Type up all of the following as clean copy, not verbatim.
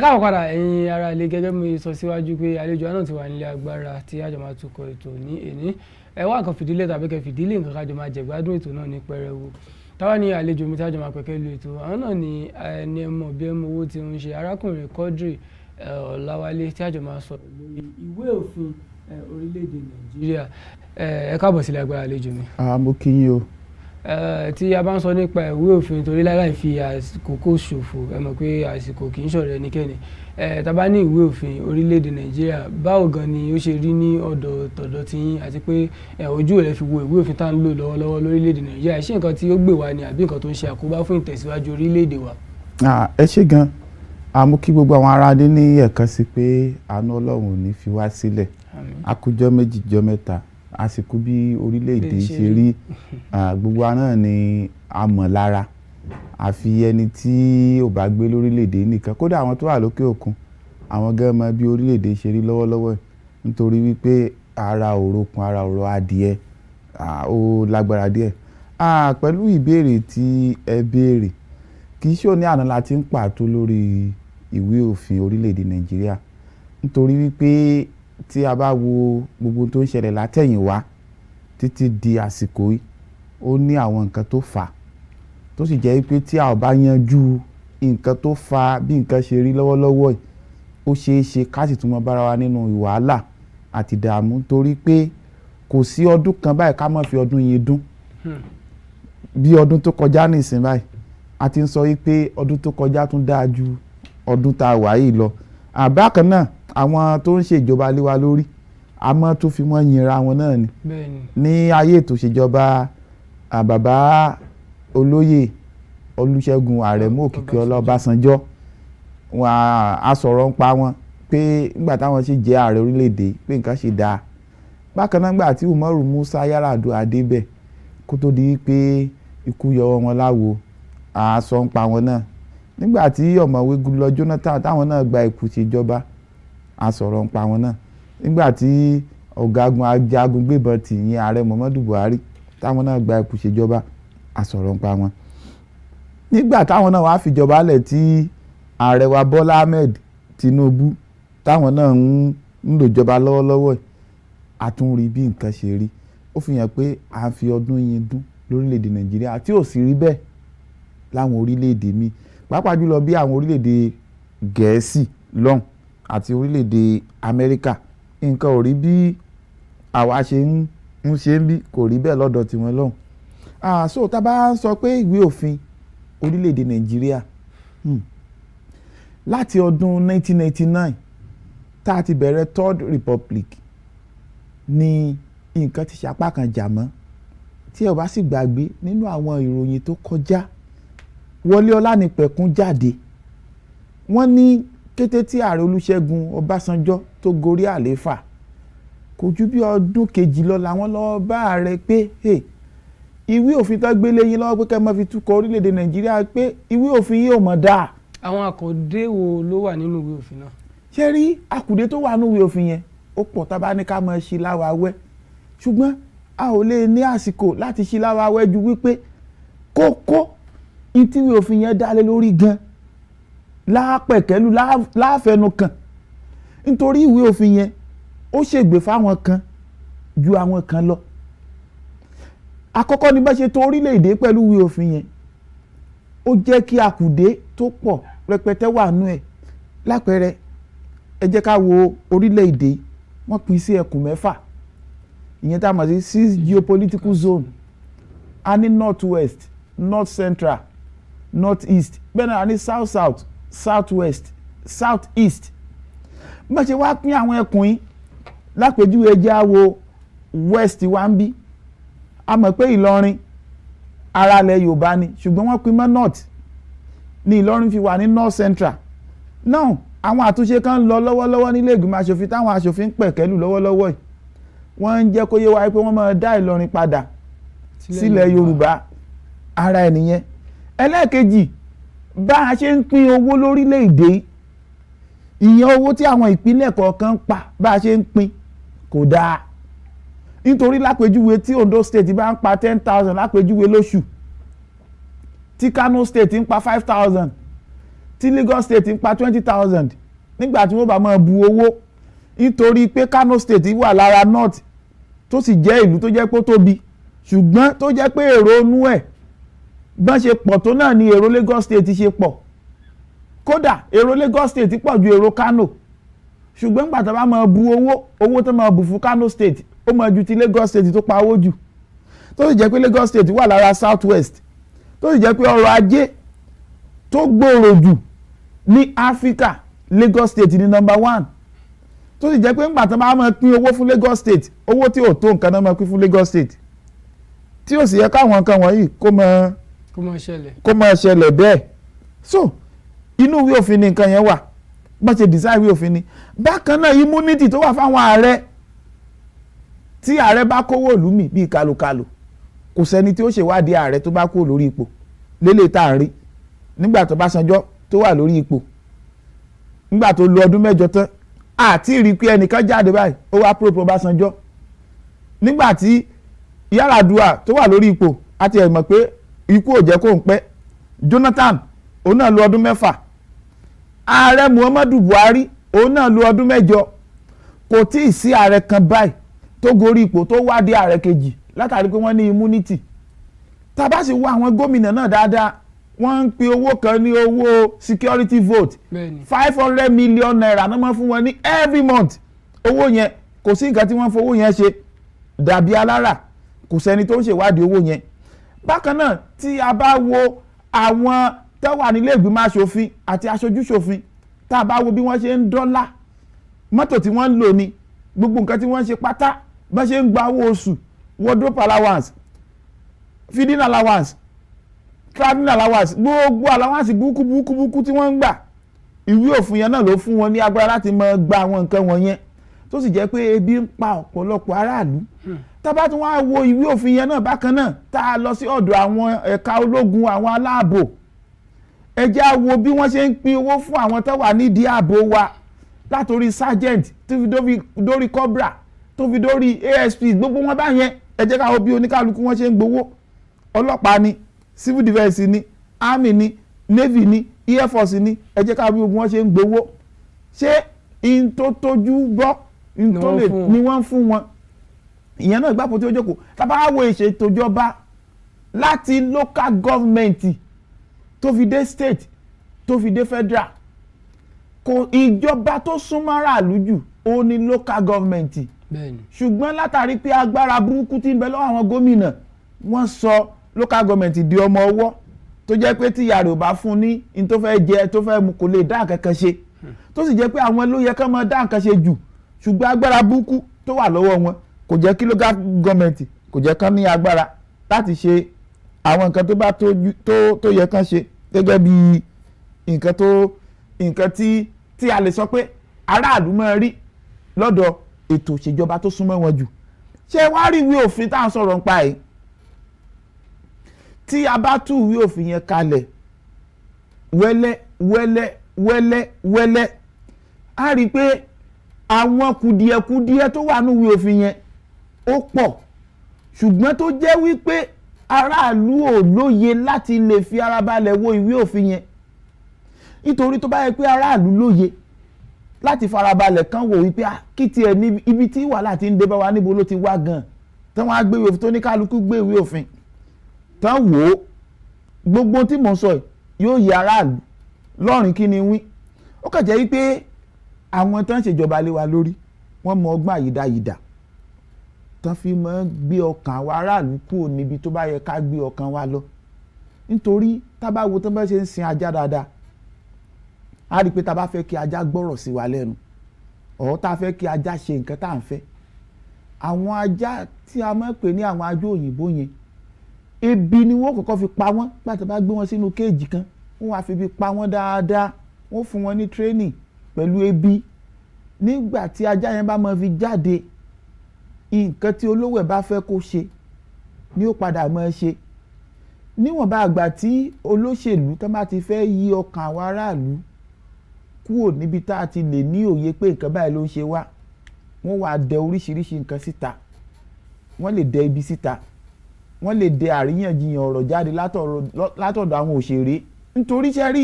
káàbọ̀ padà ẹ̀yin ará ilé gẹ́gẹ́ bí mo sọ síwájú pé àlejò náà ti wà nílé agbára tí àjọ máa tukọ̀ ètò ní èní ẹ wá nǹkan fìdílé tàbí kẹ́ fìdílé nǹkan kájọ máa jẹ̀gbádùn ètò náà ní pẹrẹwu táwa ní àlejò mi tí àjọ máa pẹ̀kẹ́ lu ètò àwọn náà ní ẹni ẹmọ bí ẹmọ owó tí ń ṣe arákùnrin Quadri Olawale tí àjọ máa sọ lórí ìwé òfin orílẹ̀-èdè Nàìjíríà ẹ káàbọ̀ sílé agbára àlejò mi. Mo kí yín o. Tí a bá ń sọ nípa ìwé òfin torí láì fi àsìkò ṣòfò ẹ mọ̀ pé àsìkò kì í ṣọ̀rẹ́ ẹnikẹ́ni tá bá ní ìwé òfin orílẹ̀-èdè Nàìjíríà báwo gan ni ó ṣe rí ní tọ̀dọ̀ tí yín àti pé ojú rẹ̀ fi wo ìwé òfin tá à ń lò lọ́wọ́lọ́wọ́ lórílẹ̀-èdè Nàìjíríà ṣé nǹkan tí ó gbè wá ni àbí nǹkan tó ń ṣe àkóbá fún ìtẹ̀síwájú orílẹ̀-èdè wa. Ẹ ṣé gan mo kí gbogbo àwọn aráalé ní ẹ̀kan sí pé àánú Ọlọ́run ò ní fi wá sílẹ̀ àkójọ méjì jọ mẹ́ta àsìkò bí orílẹ̀-èdè ṣe rí gbogbo náà ni a mọ̀ lára àfi ẹni tí ò bá gbé lórílẹ̀-èdè nìkan kódà àwọn tó wà lókè òkun àwọn gan mọ̀ bí orílẹ̀-èdè ṣe rí lọ́wọ́lọ́wọ́ nítorí wípé ara òrokun ara òrò adìẹ ó lágbára díẹ̀ pẹ̀lú ìbéèrè tí ẹ béèrè kì í ṣe òní àná la ti ń pàtó lórí ìwé òfin orílẹ̀-èdè Nàìjíríà nítorí wípé tí a bá wo gbogbo tó ń ṣẹlẹ̀ látẹ̀yìnwá títí di àsìkò yìí ó ní àwọn nǹkan tó fà á tó sì jẹ́ pé tí a ò bá yanjú nǹkan tó fà bí nǹkan ṣe rí lọ́wọ́lọ́wọ́ yìí ó ṣeé ṣe ká sì tún mọ bára wa nínú wàhálà àti ìdààmú torí pé kò sí ọdún kan báyìí ká má fi ọdún yìí dún bí ọdún tó kọjá nìsín báyìí a ti ń sọ wípé ọdún tó kọjá tún dáa ju ọdún tá a wà yìí lọ bákan náà àwọn tó ń ṣèjọba lé wa lórí àmọ́ tó fi wọ́n yinra wọn náà ni ní ayé ètò ìṣèjọba bàbá olóyè Olúṣẹ́gun Àrẹ̀mú Òkìkíọlá Ọbásanjọ́ a sọ̀rọ̀ ń pa wọn pé nígbà táwọn sì jẹ́ ààrẹ orílẹ̀-èdè pé nǹkan ṣe dáa bákan náà nígbà tí Umaru Musa Yar'Adua débẹ̀ kó tó di pé ikú yọwọ́ wọn láwo a sọ ń pa wọn náà nígbà tí ọ̀mọ̀wé Goodluck Jonathan táwọn náà gba ipò ìṣèjọba a sọ̀rọ̀ ń pa wọn náà nígbà tí ọ̀gágun ajagun gbébọn tì yín ààrẹ Muhammadu Buhari táwọn náà gba ipò ìṣèjọba a sọ̀rọ̀ ń pa wọn nígbà táwọn náà wàá fìjọba lẹ̀ tí ààrẹ wa Bọ́lá Ahmed Tinubu táwọn náà ń lò jọba lọ́wọ́lọ́wọ́ a tún rí bí nǹkan ṣe rí ó fi hàn pé à ń fi ọdún yín dún lórílẹ̀‐èdè Nàìjíríà tí ò sì rí bẹ́ẹ̀ láwọn orílẹ̀‐èdè míì pàápàá jùlọ bí àwọn orílẹ̀‐èdè Gẹ̀ẹ́sì lọ́hùn àti orílẹ̀‐èdè Amẹ́ríkà nǹkan ò rí bí àwa ṣe ń ṣe ń bí kò rí bẹ́ẹ̀ lọ́dọ̀ tiwọn lọ́hùn. So tá a bá ń sọ pé ìwé òfin orílẹ̀‐èdè Nàìjíríà láti ọdún 1999 tá a ti bẹ̀rẹ̀ Third Republic ni nǹkan ti ṣapá kan jà mọ́ tí ẹ bá sì gbàgbé nínú àwọn ìròyìn tó kọjá Wọlé Ọlánìpẹ̀kun jáde wọ́n ní kété tí ààrẹ Olúṣẹ́gun Ọbásanjọ́ tó gorí àlééfà kò ju bí ọdún kejì lọ làwọn lọ́wọ́ bá ààrẹ pé ìwé òfin tó gbélé yín lọ́wọ́ pé kẹ́ mọ́ fi túkọ̀ orílẹ̀-èdè Nàìjíríà pé ìwé òfin yìí ò mọ̀ dáa. àwọn àkùdé wo ló wà nínú ìwé òfin náà. ṣé rí àkùdé tó wà nínú ìwé òfin yẹn ó pọ̀ tá a bá ní ká mọ̀ ṣí láwàáwẹ́ ṣùgbọ́n a ò lè ní àsìkò láti ṣí láwàáwẹ́ ju wípé kókó ìtìwé òfin yẹn dálé lórí gan lápẹ̀kẹ́lú láfẹnu kan nítorí ìwé òfin yẹn ó ṣègbè fáwọn kan ju àwọn kan lọ. Àkọ́kọ́ ni bá ṣe tó orílẹ̀-èdè pẹ̀lú ìwé òfin yẹn ó jẹ́ kí àkùdé tó pọ̀ rẹpẹtẹ wà nú ẹ̀ lápẹẹrẹ ẹ jẹ́ ká wo orílẹ̀-èdè wọ́n pín sí ẹkùn mẹ́fà ìyẹn tá a mọ̀ sí 6 geopolitical zone a ní north west north central north east bẹ́ẹ̀ náà a ní south south south west south east bá ṣe wá pín àwọn ẹkùn yìí lápèjúwe jẹ́ àwo west wa ń bí a mọ̀ pé Ìlọrin ara ilẹ̀ Yorùbá ni ṣùgbọ́n wọ́n pín mọ́ north ní Ìlọrin fi wà ní north central náà àwọn àtúnṣe kan ń lọ lọ́wọ́lọ́wọ́ nílé ìgbìmọ̀ aṣòfin táwọn aṣòfin ń pẹ̀kẹ́lù lọ́wọ́lọ́wọ́ yìí wọ́n ń jẹ́ kó yé wa pé wọ́n máa dá Ìlọrin padà sílẹ̀ Yorùbá ara ẹ̀ nìyẹn. Ẹlẹ́ẹ̀kejì bá a ṣe ń pín owó lórílẹ̀‐èdè ìyẹn owó tí àwọn ìpínlẹ̀ kọ̀ọ̀kan pa bá a ṣe ń pín kò dáa nítorí lápèjúwe tí Ondo State bá ń pa 10,000 lápèjúwe lóṣù tí Kano State ń pa 5,000 tí Lagos State ń pa 20,000 nígbà tí wọ́n bá máa bu owó nítorí pé Kano State wà lára north tó sì jẹ́ ìlú tó jẹ́ pé ó tóbi ṣùgbọ́n tó jẹ́ pé èrò inú ẹ̀ bọ́n ṣe pọ̀ tó náà ni èrò Lagos State ṣe pọ̀ kódà èrò Lagos State pọ̀ ju èrò Kano ṣùgbọ́n nígbà tó bá máa bu owó tó máa bù fún Kano State ó máa ju ti Lagos State tó pa owó jù tó sì jẹ́ pé Lagos State wà lára south west tó sì jẹ́ pé ọrọ̀ ajé tó gbòòrò jù ní Áfíríkà Lagos State ní number 1 tó sì jẹ́ pé ńgbà tó máa pín owó fún Lagos State owó tí ò tó nǹkan náà máa pín fún Lagos State tí ò sì yẹ káwọn nǹkan wọ̀nyí kó máa ṣẹlẹ̀ bẹ́ẹ̀ so inú ìwé òfin ni nǹkan yẹn wà bá ṣe design ìwé òfin ni bákan náà immunity tó wà fáwọn ààrẹ tí ààrẹ bá kówó ìlú mi bíi kálukàlù kò sẹ́ni tí ó ṣèwádìí ààrẹ tó bá kó lórí ipò lélẹ̀ tá à ń rí nígbà tó Ọbásanjọ́ tó wà lórí ipò nígbà tó lo ọdún 7 tán àti rí pé ẹnìkan jáde báyìí ó wá pro Ọbásanjọ́ nígbà tí Yar'Adua tó wà lórí ipò àti ẹ̀ mọ̀ pé ikú ò jẹ́ kó ń pẹ́ Jonathan òun náà lo ọdún 6 ààrẹ Muhammadu Buhari òun náà lo ọdún 7 kò tí ì sí ààrẹ kan báyìí tó gorí ipò tó wá dé ààrẹ kejì látàrí pé wọ́n ní immunity tá bá sì wo àwọn gómìnà náà dáadáa wọ́n ń pe owó kan ní owó security vote 500 million naira náà máa fún wọn ní every month owó yẹn kò sí nǹkan tí wọ́n fowó yẹn ṣe dàbí alára kò sẹ́ni tó ń ṣèwádìí owó yẹn bákan náà tí a bá wo àwọn tó wà nílé ìgbìmọ̀ aṣòfin àti aṣojú ṣòfin tá a bá wo bí wọ́n ṣe ń dọ́là mọ́tò tí wọ́n ń lò ní gbogbo nǹkan tí wọ́n ń ṣe pátá bá ṣe ń gba owó oṣù wardrobe allowance feeding allowance travelling allowance gbogbo allowance burúkú tí wọ́n ń gbà ìwé òfin yẹn náà ló fún wọn ní agbára láti máa gba àwọn nǹkan wọ̀nyẹn tó sì jẹ́ pé ebi ń pa ọ̀pọ̀lọpọ̀ aráàlú tá bá tún wá wo ìwé òfin yẹn náà bákan náà tá a lọ sí ọ̀dọ̀ àwọn ẹ̀ka ológun àwọn aláàbò ẹ jẹ́ á wo bí wọ́n ṣe ń pín owó fún àwọn tó wà nídìí ààbò wa látòrí sergeant tó fi dórí cobra tó fi dórí ASP gbogbo wọn báyẹn ẹ jẹ́ ká wo bí oníkálukú wọn ṣe ń gbowó ọlọ́pàá ni civil defence ni army ni navy ni air force ni ẹ jẹ́ ká wo bí gbogbo wọn ṣe ń gbowó ṣé in tó tójú bọ́ in tó lè ní wọ́n fún wọn ìyẹn náà gbàpò tí ó jókòó tábà wo ìṣètò ìjọba láti local government tó fi dé state tó fi dé federal kò ìjọba tó súnmọ́ aráàlú jù ó ní local government ṣùgbọ́n látàrí pé agbára burúkú tí ń bẹ lọ́wọ́ àwọn gómìnà wọ́n sọ local government di ọmọ ọwọ́ tó jẹ́ pé tí ìyá rẹ̀ ò bá fún ní in tó fẹ́ jẹ tó fẹ́ mu kò lè dá nǹkan kan ṣe tó sì jẹ́ pé àwọn ló yẹ ká máa dá nǹkan ṣe jù ṣùgbọ́n agbára burúkú tó wà lọ́wọ́ wọn kò jẹ́ kí local government kò jẹ́ kán ní agbára láti ṣe àwọn nǹkan tó bá tó yẹ kán ṣe gẹ́gẹ́ bí nǹkan tí a lè sọ pé aráàlú máa rí lọ́dọ̀ ètò ìṣèjọba tó súnmọ́ wọn jù ṣé wàá rí ìwé òfin tá à ń sọ̀rọ̀ nípa ẹ̀ tí a bá tú ìwé òfin yẹn kalẹ̀ wẹ́lẹ́ a rí i pé àwọn kùdìẹ̀kùdìẹ̀ tó wà ní ìwé òfin yẹn ó pọ̀ ṣùgbọ́n tó jẹ́ wípé aráàlú ò lóye láti lè fi ara balẹ̀ wo ìwé òfin yẹn nítorí tó bá yẹ pé aráàlú lóye láti farabalẹ̀ kan wò wípé kí tiẹ̀ ní ibi tí wàhálà ti ń dé bá wa níbo ló ti wá gan tán wọ́n á gbé ìwé òfin tó ní kálukú gbé ìwé òfin tán wò ó gbogbo tí mò ń sọ yóò yẹ aráàlú lọ́rìn kí ni wí ó kàn jẹ́ wípé àwọn tán ṣèjọba lé wa lórí wọ́n mọ ọgbọ́n àyídáyídá tán fi mọ́ gbé ọkàn àwọn aráàlú kúrò níbi tó bá yẹ ká gbé ọkàn wa lọ nítorí tá bá wo tán bá ṣe ń sin ajá dáadáa a rí i pé tá bá fẹ́ kí ajá gbọ́rọ̀ sí wa lẹ́nu ọ̀ tá fẹ́ kí ajá ṣe nǹkan tá à ń fẹ́ àwọn ajá tí a máa ń pè ní àwọn ajá òyìnbó yẹn ebi ni wọ́n kọ́kọ́ fi pa wọ́n gbàtà bá gbé wọn sínú kéèjì kan wọ́n wá fi bí pa wọ́n dáadáa wọ́n fún wọn ní training pẹ̀lú ebi nígbà tí ajá yẹn bá máa fi jáde nǹkan tí olówó ẹ̀ bá fẹ́ kó ṣe ni ó padà máa ṣe níwọ̀nba àgbà tí olóṣèlú tó bá ti fẹ́ yí ọkàn àwọn aráàlú kúrò níbi tá a ti lè ní òye pé nǹkan báyìí ló ń ṣe wá wọ́n wá dẹ oríṣiríṣi nǹkan síta wọ́n lè dẹ ibi síta wọ́n lè dẹ àríyànjiyàn ọ̀rọ̀ jáde látọ̀dọ̀ àwọn òṣèré nítorí sẹ́rí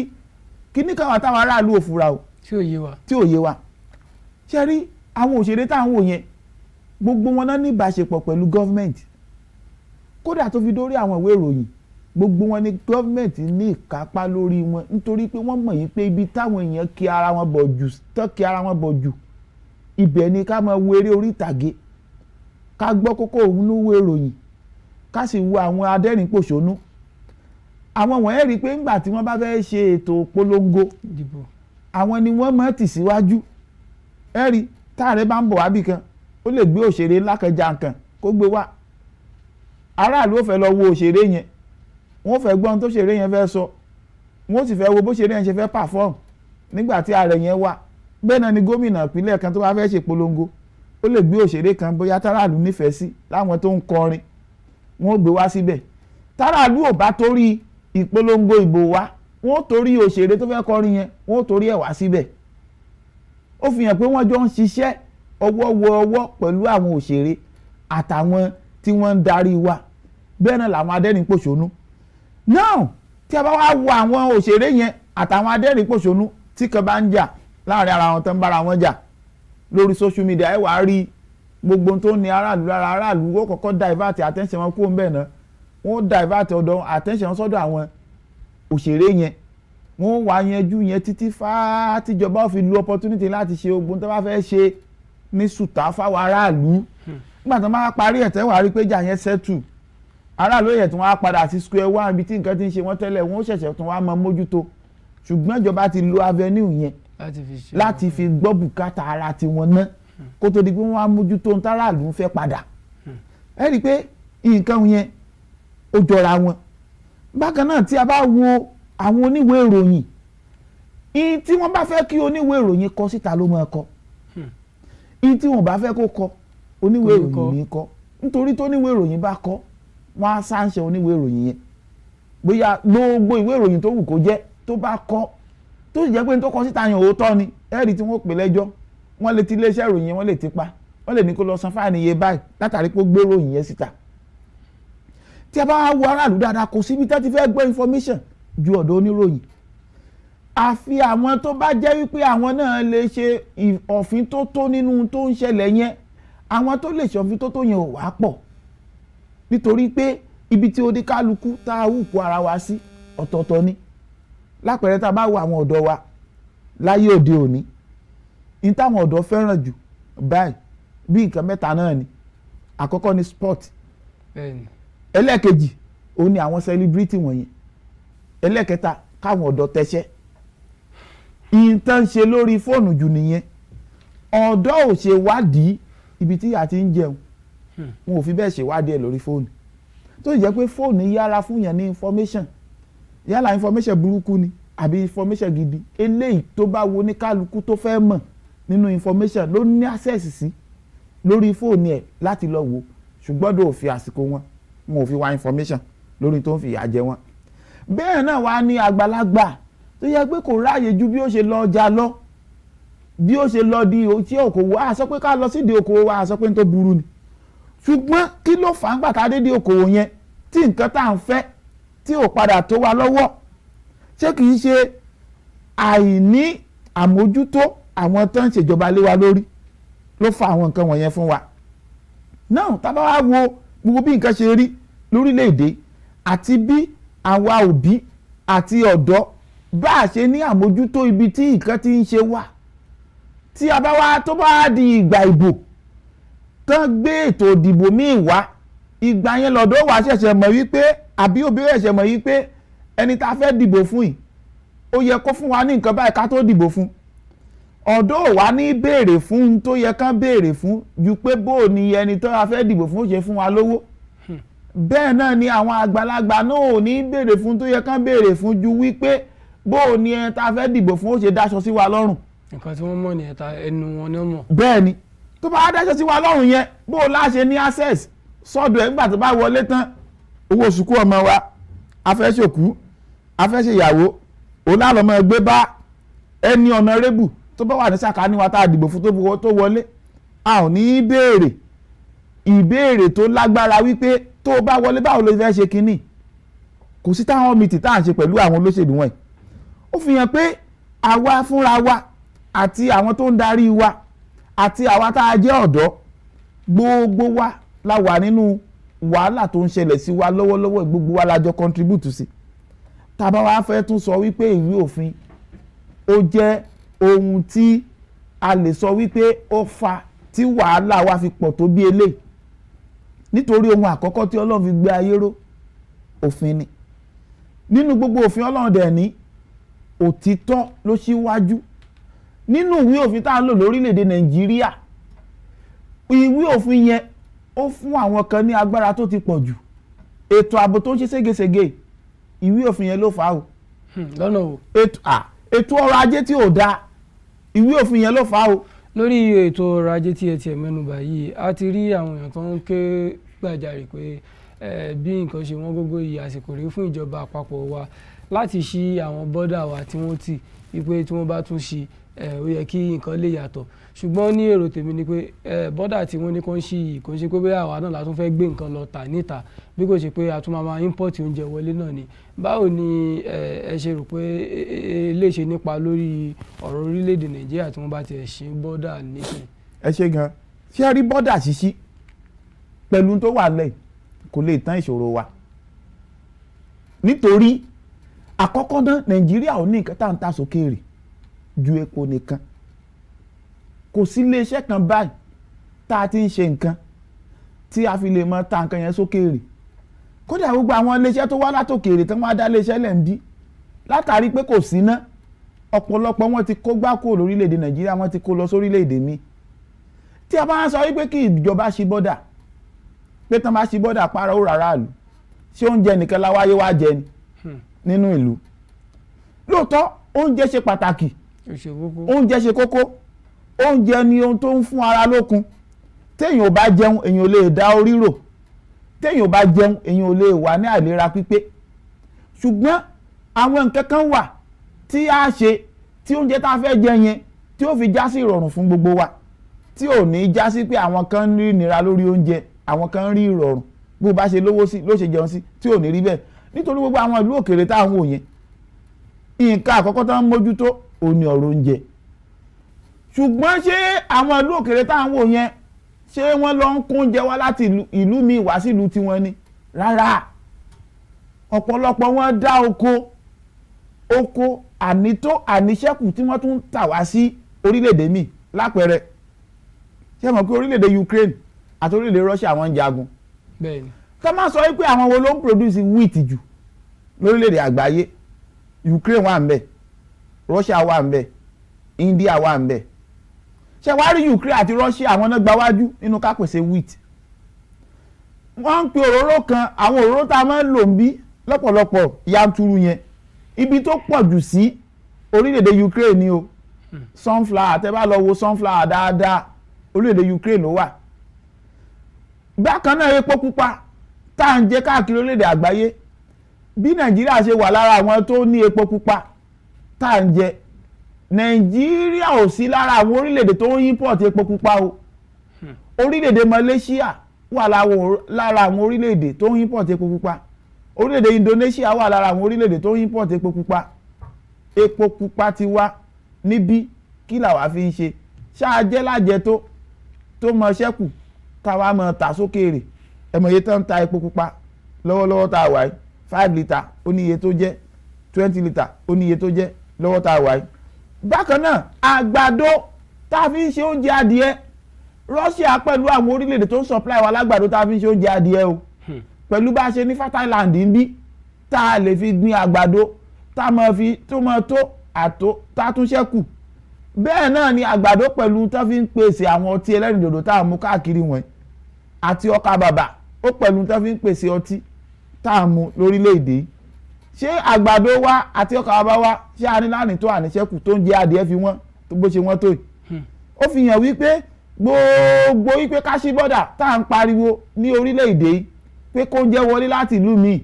kíní kan wà táwọn aráàlú ò fura o tí ò yé wa ṣe rí àwọn òṣèré táwọn wò yẹn gbogbo wọn náà ní ìbáṣepọ̀ pẹ̀lú gọ́ọ̀mẹ̀ntì kódà tó fi dórí àwọn ìwé ìròyìn gbogbo wọn ní gọ́ọ̀mẹ̀ntì ní ìkápá lórí wọn nítorí pé wọ́n mọ̀ yín pé ibi táwọn èèyàn kí ara wọn bọ̀ jù ibẹ̀ ni ká máa wo eré orí ìtàgé ká gbọ́ kókó òun níwé ìròyìn ká sì wo àwọn adẹ́rìn-pòṣónú àwọn wọ̀nyẹn rí i pé ńgbà tí wọ́n bá fẹ́ ṣe ètò polongo àwọn ni wọ́n máa tì síwájú ẹ̀rí táàrẹ bá ń bọ̀ wábì kan ó lè gbé òṣèré ńlá kan jàǹkàn kó gbé wá aráàlú ó fẹ́ lọ wo òṣèré yẹn wọ́n fẹ́ gbọ́n tó ṣèré yẹn fẹ́ sọ wọ́n sì fẹ́ wo bó ṣèré yẹn ṣe fẹ́ perform nígbà tí ààrẹ yẹn wà bẹ́ẹ̀ náà ni gómìnà ìpínlẹ̀ kan tó bá fẹ́ ṣe polongo ó lè gbé òṣèré kan bóyá táráàlú nífẹ̀ẹ́ sí láwọn tó ń kọrin wọ́n gbé wá síbẹ̀ táráàlú ò bá torí ìpolongo ìbò wá wọ́n torí òṣèré tó fẹ́ kọrin yẹn wọ́n torí ẹ̀ wá síbẹ̀ ó fi hàn pé wọ́n jọ ń ṣiṣẹ́ ọwọ́ wọ ọwọ́ pẹ̀lú àwọn òṣèré àtàwọn tí wọ́n ń darí wa bẹ́ẹ̀ náà làwọn adẹ́rìn-pòṣónú náà tí a bá wá wo àwọn òṣèré yẹn àtàwọn adẹ́rìn-pòṣónú tí kan bá ń jà láàrin ara wọn tó ń bára wọn jà lórí social media ẹ wàá rí gbogbo tó ní aráàlú lára aráàlú wọ́n kọ́kọ́ divert attention wọn kúrò ń bẹ̀ náà wọ́n divert attention sọ́dọ̀ àwọn òṣèré yẹn wọ́n wá yanjú yẹn títí fáá tíjọba ó fi lu opportunity láti ṣe ogun tó bá fẹ́ ṣe ní sùtá fáwọn aráàlú nígbà tó máa parí ẹ̀ tẹ́wàá rí pé jà yẹn settle aráàlú yẹn tí wọ́n á padà sí square one ibi tí nǹkan ti ń ṣe wọ́n tẹ́lẹ̀ wọ́n ṣẹ̀ṣẹ̀ tún wá máa mójútó ṣùgbọ́n ìjọba ti lo avenue yẹn láti fi gbọ́ bùkátà ara tiwọn ná kó tó di pé wọ́n á mójútó ohun táráàlú ń fẹ́ padà ẹ rí i pé nǹkan yẹn ó jọra wọn bákan náà tí a bá wo àwọn oníwèé ìròyìn ìyìn tí wọ́n bá fẹ́ kí oníwèé ìròyìn kọ síta ló máa kọ ìyìn tí wọ́n bá fẹ́ kó kọ oníwèé ìròyìn ní kọ nítorí tó oníwèé ìròyìn bá kọ wọ́n á sáńṣẹ́ oníwèé ìròyìn yẹn bóyá gbogbo ìwé ìròyìn tó wù kó jẹ́ tó bá kọ tó sì jẹ́ pé tó kọ síta yẹn òótọ́ ni ẹ̀rí tí wọ́n pè lẹ́jọ́ wọ́n lè ti iléeṣẹ́ ìròyìn yẹn wọ́n lè ti pa wọ́n lè ní kó lọ san fáìní iye báyìí látàrí pé ó gbé ìròyìn yẹn síta tí a bá wo aráàlú dáadáa kò síbi tá ti fẹ́ gbọ́ information ju ọ̀dọ̀ oníròyìn àfi àwọn tó bá jẹ́ wípé àwọn náà lè ṣe òfin tó tó nínú tó ń ṣẹlẹ̀ yẹn àwọn tó lè ṣe òfin tó tó yẹn ò wá pọ̀ nítorí pé ibi tí oníkálukú tá a hùkú ara wa sí ọ̀tọ̀ọ̀tọ̀ ni lápẹẹrẹ tá a bá wo àwọn ọ̀dọ́ wa láyé òde òní ní táwọn ọ̀dọ́ fẹ́ràn jù báyìí bí nǹkan mẹ́ta náà ni àkọ́kọ́ ni sport ẹlẹ́ẹ̀kejì òun ni àwọn celebrity wọ̀nyẹn ẹlẹ́ẹ̀kẹta káwọn ọ̀dọ́ tẹ́ṣẹ́ ìtàn ṣe lórí fóònù jù nìyẹn ọ̀dọ́ ò ṣe wádìí ibi tí a ti ń jẹun wọn ò fi bẹ́ẹ̀ ṣe wádìí ẹ̀ lórí fóònù tó sì jẹ́ pé fóònù yára fún yẹn ní information yálà information burúkú ni àbí information gidi eléyìí tó bá wo ní kálukú tó fẹ́ mọ̀ nínú information ló ní access sí lórí fóònù ẹ̀ láti lọ wò ṣùgbọ́n tó fi àsìkò wọn ò fi wá information lórí tó ń fi ìyà jẹ wọn. bẹ́ẹ̀ náà wá ní àgbàlagbà tó yẹ pé kò ráàyè ju bí ó ṣe lọ ọjà lọ bí ó ṣe lọ di tí òkòwò a sọ pé ká lọ sídìí òkòwò wa a sọ pé ní tó burú ni ṣùgbọ́n kí ló fà ń gbà tá a dé di òkòwò yẹn tí nǹkan tá à ń fẹ́ tí ò padà tó wa lọ́wọ́ ṣé kì í ṣe àìní àmójútó àwọn tó ń ṣèjọba lé wa lórí ló fa àwọn nǹkan wọ̀nyẹn fún wa. náà tá a bá wá wo gbogbo bí nǹkan ṣe rí lórílẹ̀‐èdè àti bí àwa òbí àti ọ̀dọ́ bá a ṣe ní àmójútó ibi tí nǹkan ti ń ṣe wá tí a bá wá tó bá di ìgbà ìbò tán gbé ètò ìdìbò míì wá ìgbà yẹn lọ́dọ̀ wa ṣẹ̀ṣẹ̀ mọ̀ wípé àbí òbí ṣẹ̀ṣẹ̀ mọ̀ wípé ẹni tá a fẹ́ dìbò fún yìí ó yẹ kó fún wa ní nǹkan báyìí ká tó dìbò fún ọ̀dọ́ wa ní béèrè fún un tó yẹ kán béèrè fún ju pé bó ni ẹni tó a fẹ́ dìbò fún ó ṣe fún wa lówó bẹ́ẹ̀ náà ni àwọn àgbàlagbà náà ò ní béèrè fún tó yẹ kán béèrè fún ju wípé bó ni ẹni tá a fẹ́ dìbò fún ó ṣe dáṣọ sí wa lọ́rùn. nǹkan tí wọ́n mọ̀ ní ẹ̀ta ẹnu wọn ni wọ́n mọ̀. bẹ́ẹ̀ ni tó bá dáṣọ sí wa lọ́rùn yẹn bó o láṣẹ ní access sọ́dọ̀ ẹ̀ nígbà tó bá wọlé tán owó sùkú ọmọ wa afẹ́ṣòkú afẹ́ṣèyàwó òun náà lọ́mọ ẹgbẹ́ bá ẹni honorable tó bá wà ní sàkání wa tá a dìbò fún tó wọlé a ò ní béèrè ìbéèrè tó lágbára wípé tó o bá wọlé báwo ló fẹ́ ṣe kínní kò sí táwọn mìtì tá à ń ṣe pẹ̀lú àwọn olóṣèlú wọn ó fi hàn pé àwa fúnra wa àti àwọn tó ń darí wa àti àwa tá a jẹ́ ọ̀dọ́ gbogbo wa la wà nínú wàhálà tó ń ṣẹlẹ̀ sí wa lọ́wọ́lọ́wọ́, gbogbo wa la jọ contribute sí. Tá bá wá fẹ́ tún sọ wípé ìwé òfin ó jẹ́ ohun tí a lè sọ wípé ó fa tí wàhálà wa fi pọ̀ tó bí eléyìí, nítorí ohun àkọ́kọ́ tí Ọlọ́run fi gbé ayé ró òfin ni. Nínú gbogbo òfin Ọlọ́run dẹ̀ ní òtítọ́ ló ṣíwájú. Nínú ìwé òfin tá a lò lórílẹ̀‐èdè Nàìjíríà, ìwé òfin yẹn ó fún àwọn kan ní agbára tó ti pọ̀ jù. Ètò ààbò tó ń ṣe ségesège ìwé òfin yẹn ló fà á o. lọ́nà o. ètò ọrọ̀ ajé tí ò dáa ìwé òfin yẹn ló fà á o. lórí ètò ọrọ̀ ajé tí ẹ tiẹ̀ mẹ́nubà yìí a ti rí àwọn èèyàn tó ń ké gbàjarè pé bí nǹkan ṣe wọ́n gógó yìí àsìkò rí fún ìjọba àpapọ̀ wa láti ṣí àwọn bọ́dà wa tí wọ́n tì wípé tí wọ́n bá tún ṣí ó yẹ kí nǹkan lè yàtọ̀. Ṣùgbọ́n ní èrò tèmi ni pé bọ́dà tí wọ́n ní kó ń ṣí yìí kò ń ṣe pé bóyá àwa náà la tún fẹ́ gbé nǹkan lọ tà níta, bí kò ṣe pé a tún máa import oúnjẹ wọlé náà ni. Báwo ni ẹ ṣe rò pé lè ṣe nípa lórí ọ̀rọ̀ orílẹ̀-èdè Nàìjíríà tí wọ́n bá tiẹ̀ ṣí bọ́dà nísìn? Ẹ ṣe gan ṣé ẹ rí bọ́dà ṣíṣí pẹ̀lú tó wà lẹ́yìn kò lè tán ìṣòro wa, nítorí àkọ́kọ́ náà Nàìjíríà ò ní nǹkan tá à ń ta sókèèrè ju epo nìkan. Kò sí iléeṣẹ́ kan báyìí tá a ti ń ṣe nǹkan tí a fi lè mọ ta nǹkan yẹn sókèèrè. Kódà gbogbo àwọn iléeṣẹ́ tó wá látòkèèrè tí wọ́n á dá iléeṣẹ́ lẹ̀ ń bí látàrí pé kò sí ná, ọ̀pọ̀lọpọ̀ wọn ti kó gbá kúrò lórílẹ̀‐èdè Nàìjíríà, wọ́n ti kó lọ sórílẹ̀‐èdè míì. Tí a bá ń sọ wípé kí ìjọba ṣí bọ́dà, pé tán bá ṣí bọ́dà para ó rárá ìlú, ṣé oúnjẹ nìkan la wáyé wá jẹ ni nínú ìlú? Lóòótọ́ oúnjẹ ṣe pàtàkì, oúnjẹ ṣe kókó, oúnjẹ ni ohun tó ń fún ara lókun. Téèyàn ò bá jẹun èèyàn ò lè dá orí rò, téèyàn ò bá jẹun èèyàn ò lè wà ní àìlera pípé. Ṣùgbọ́n àwọn nǹkan kan wà tí a ṣe tí oúnjẹ tá a fẹ́ jẹ yẹn tí ó fi já sí ìrọ̀rùn fún gbogbo wa, tí ò ní já sí pé àwọn kan ń rí ìnira lórí oúnjẹ, àwọn kan ń rí ìrọ̀rùn bó bá ṣe lówó sí ló ṣe jẹun sí, tí ò ní rí bẹ́ẹ̀. Nítorí gbogbo àwọn ìlú òkèèrè tá à ń wò yẹn, nǹkan àkọ́kọ́ tó ń mójútó òun ni ọ̀rọ̀ oúnjẹ. Ṣùgbọ́n ṣé àwọn ìlú òkèèrè tá à ń wò yẹn ṣé wọ́n lọ ń kó oúnjẹ wá láti ìlú míì wá sí ìlú tiwọn ni? Rárá, ọ̀pọ̀lọpọ̀ wọn dá oko ànító àníṣẹ́kù tí wọ́n tún tà wá sí orílẹ̀-èdè míì. Lápẹẹrẹ ṣé mọ̀ pé orílẹ̀-èdè Ukraine àti orílẹ̀-èdè Russia wọ́n ń jagun. Bẹ́ẹ̀ni. Tá máa sọ wípé àwọn wo ló ń produce wheat jù lórílẹ̀-èdè àgbáyé? Ukraine wà ń bẹ̀, Russia wà ń bẹ̀, India wà ń bẹ̀. Ṣé wàá rí Ukraine àti Russia àwọn náà gbáwájú nínú ká pèsè wheat. Wọ́n ń pe òróró kan, àwọn òróró tá a máa ń lò ń bí lọ́pọ̀lọpọ̀ yanturu yẹn, ibi tó pọ̀ jù sí orílẹ̀-èdè Ukraine ni o. Sunflower, tẹ́ bá lọ wo sunflower dáadáa orílẹ̀-èdè Ukraine ló wà. Bákan náà epo pupa tá à ń jẹ káàkiri orílẹ̀-èdè àgbáyé, bí Nàìjíríà ṣe wà lára àwọn tó ní epo pupa tá à ń jẹ, Nàìjíríà ò sí lára àwọn orílẹ̀-èdè tó ń import epo pupa o. Orílẹ̀-èdè Malaysia wà lára àwọn orílẹ̀-èdè tó ń import epo pupa. Orílẹ̀-èdè Indonesia wà lára àwọn orílẹ̀-èdè tó ń import epo pupa. Epo pupa ti wá níbí kí làwa fi ń ṣe? Ṣáà jẹ́ lájẹ tó mọ ṣẹ́kù táwa mọ tà sókèèrè. Ẹ mọ̀ iye tó ń ta epo pupa lọ́wọ́lọ́wọ́ tá a wà yìí, 5 litre ó ní iye tó jẹ́, 20 litre ó ní iye tó jẹ́ lọ́wọ́ tá a wà yìí. Bákan náà àgbàdo tá a fi ń ṣe oúnjẹ adìẹ, Russia pẹ̀lú àwọn orílẹ̀-èdè tó ń supply wa lágbàdo tá a fi ń ṣe oúnjẹ adìẹ o. Pẹ̀lú bá a ṣe ní fertile land ń bí tá a lè fi gbin àgbàdo tá a mọ̀ fi tó mọ̀ tó àtó tá a tún ṣẹ́kù. Bẹ́ẹ̀ náà ni àgbàdo pẹ̀lú tó fi ń pèsè àwọn ọtí ẹlẹ́rìndòdò tá a mú káàkiri wọ̀nyí, àti ọkà bàbà ó pẹ̀lú tó fi ń pèsè ọtí tá a mú lórílẹ̀-èdè yìí. Ṣé àgbàdo wa àti ọkà bàbà wa ṣé a ní láàrin tó àníṣẹ́kù tó ń jẹ adìẹ fi wọ́n tó bó ṣe wọ́n tó yìí? Ó fi hàn wípé gbogbo wípé ká ṣí bọ́dà tá à ń pariwo ní orílẹ̀-èdè yìí pé kó ń jẹ́ wọlé láti ìlú míì,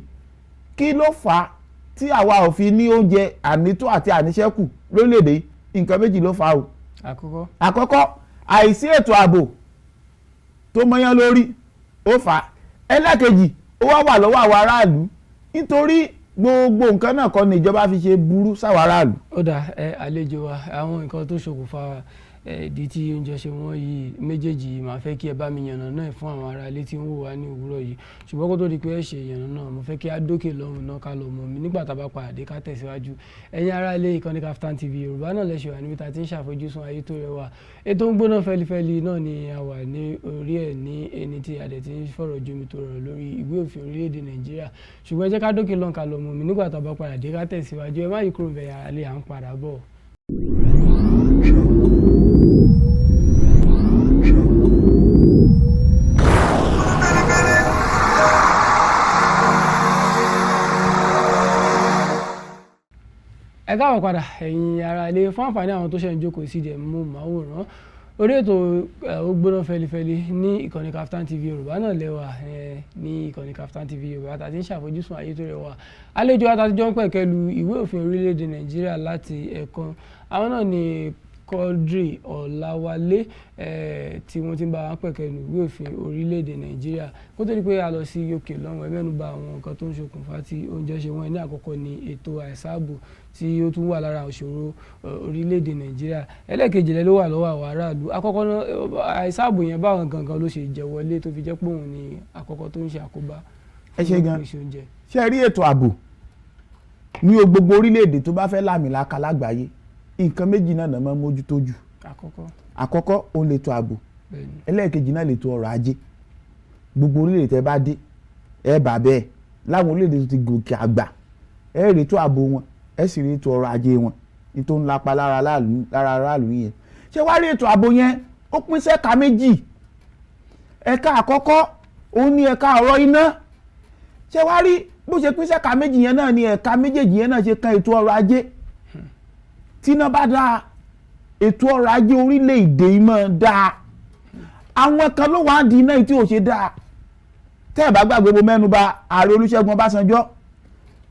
kí ló fà á tí àwa ò fi ní oúnjẹ ànító àti àníṣẹ́kù lórílẹ̀-èdè yìí? Nǹkan méjì ló fà á o. Àkọ́kọ́ àìsí ètò ààbò tó mọ́yán lórí ó fà á. Ẹlẹ́kejì ó wá wà lọ́wọ́ àwọn aráàlú, nítorí gbogbo nǹkan náà kọ́ ni ìjọba fi ṣe burú sáwọn aráàlú. ó dà àlejò wa àwọn nǹkan tó ṣokùnfà ìdí tí oúnjẹ ṣe wọ́n yìí méjèèjì máa fẹ́ kí ẹ bá mi yànnà náà fún àwọn ará ilé tí ń wò wá ní òwúrọ̀ yìí ṣùgbọ́n kó tó di pé ẹ ṣe yànnà náà mo fẹ́ kí á dókè lọ́rùn náà ká lọ mọ̀ mí nígbà tá a bá padà dé ká tẹ̀síwájú ẹ̀yin ará ilé ìkànnì Kaftan TV Yorùbá náà lẹ́sẹ̀ wà níbi tá a ti ń ṣàfojúsùn ayé tó rẹwà ètò Ongbona Feli Feli náà ni a wà ní orí ẹ̀ ní ẹni tí a dẹ̀ ti ń fọ̀rọ̀ jomi tó rọ̀ lórí ìwé òfin orílẹ̀-èdè Nàìjíríà ṣùgbọ́n ẹ jẹ́ ká dókè lọ́rùn ká lọ mọ̀ mí nígbà tá a bá padà dé ká tẹ̀síwájú ẹ má yí kúrò bẹ̀yà ará ilé à ń padà bọ̀. ẹ káàbọ̀ padà ẹ̀yin ará ilé fún àǹfààní àwọn tó ṣe ń jókòó sí ìdẹ̀ mú màwòrán orí ètò Ongbona Feli Feli ní ìkànnì Kaftan TV Yorùbá náà lẹ́wà ní ìkànnì Kaftan TV Yorùbá tàbí ń ṣàfojúsùn ayé tó rẹwà àlejò àtàtijọ́ ń pẹ̀kẹ́lu ìwé òfin orílẹ̀-èdè Nàìjíríà láti ẹ̀kan àwọn náà ni Quadri Olawale tí wọ́n ti ń bá wọn pẹ̀kẹ́lu ìwé òfin orílẹ̀-èdè Nàìjíríà kó tó di pé a lọ sí òkè lọ́wọ́ mẹ́nubà àwọn nǹkan tó ń ṣokùnfà tí oúnjẹ ṣe wọ́n ní àkọ́kọ́ ní ètò àìsààbò tí ó tún wà lára òṣòro orílẹ̀-èdè Nàìjíríà ẹlẹ́ẹ̀kejì ló wà lọ́wọ́ àwọn aráàlú àkọ́kọ́ náà àìsààbò yẹn báwọn gangan ló ṣe jẹ wọlé tó fi jẹ́ pé òun ni àkọ́kọ́ tó ń ṣe àkóbá. ẹ ṣe gan ṣe rí ètò ààbò ní gbogbo orílẹ̀-èdè tó bá fẹ́ láàmìlaka lágbàáyé nǹkan méjì náà máa mójútó jù. àkọ́kọ́ òun lètò ààbò ẹlẹ́ẹ̀kejì náà lètò ọrọ̀ ajé gbogbo orílẹ̀-èdè tẹ́ bá dé ẹ bà bẹ́ẹ̀ láwọn orílẹ̀-èdè tó ti gòkè àgbà ẹ rí ètò ààbò wọn ẹ sì rí ètò ọrọ̀ ajé wọn ní tó ń lapa lára aráàlú yẹn ṣé wá rí ètò ààbò yẹn ó pín sẹ́ka méjì ẹ̀ka àkọ́kọ́ òun ní ẹ̀ka ọ̀rọ̀ iná ṣé wá rí bó ṣe pín sẹ́ka méjì yẹn náà ni ẹ̀ka méjèèjì yẹn náà ṣe kan ètò ọrọ̀ ajé tí iná bá dáa ètò ọrọ̀ ajé orílẹ̀-èdè yìí máa dáa àwọn kan ló wà á di iná tí ò ṣe dáa tẹ́ ẹ̀ bá gbàgbé mo mẹ́nu bà ààrẹ Olúṣẹ́gun Ọbásanjọ́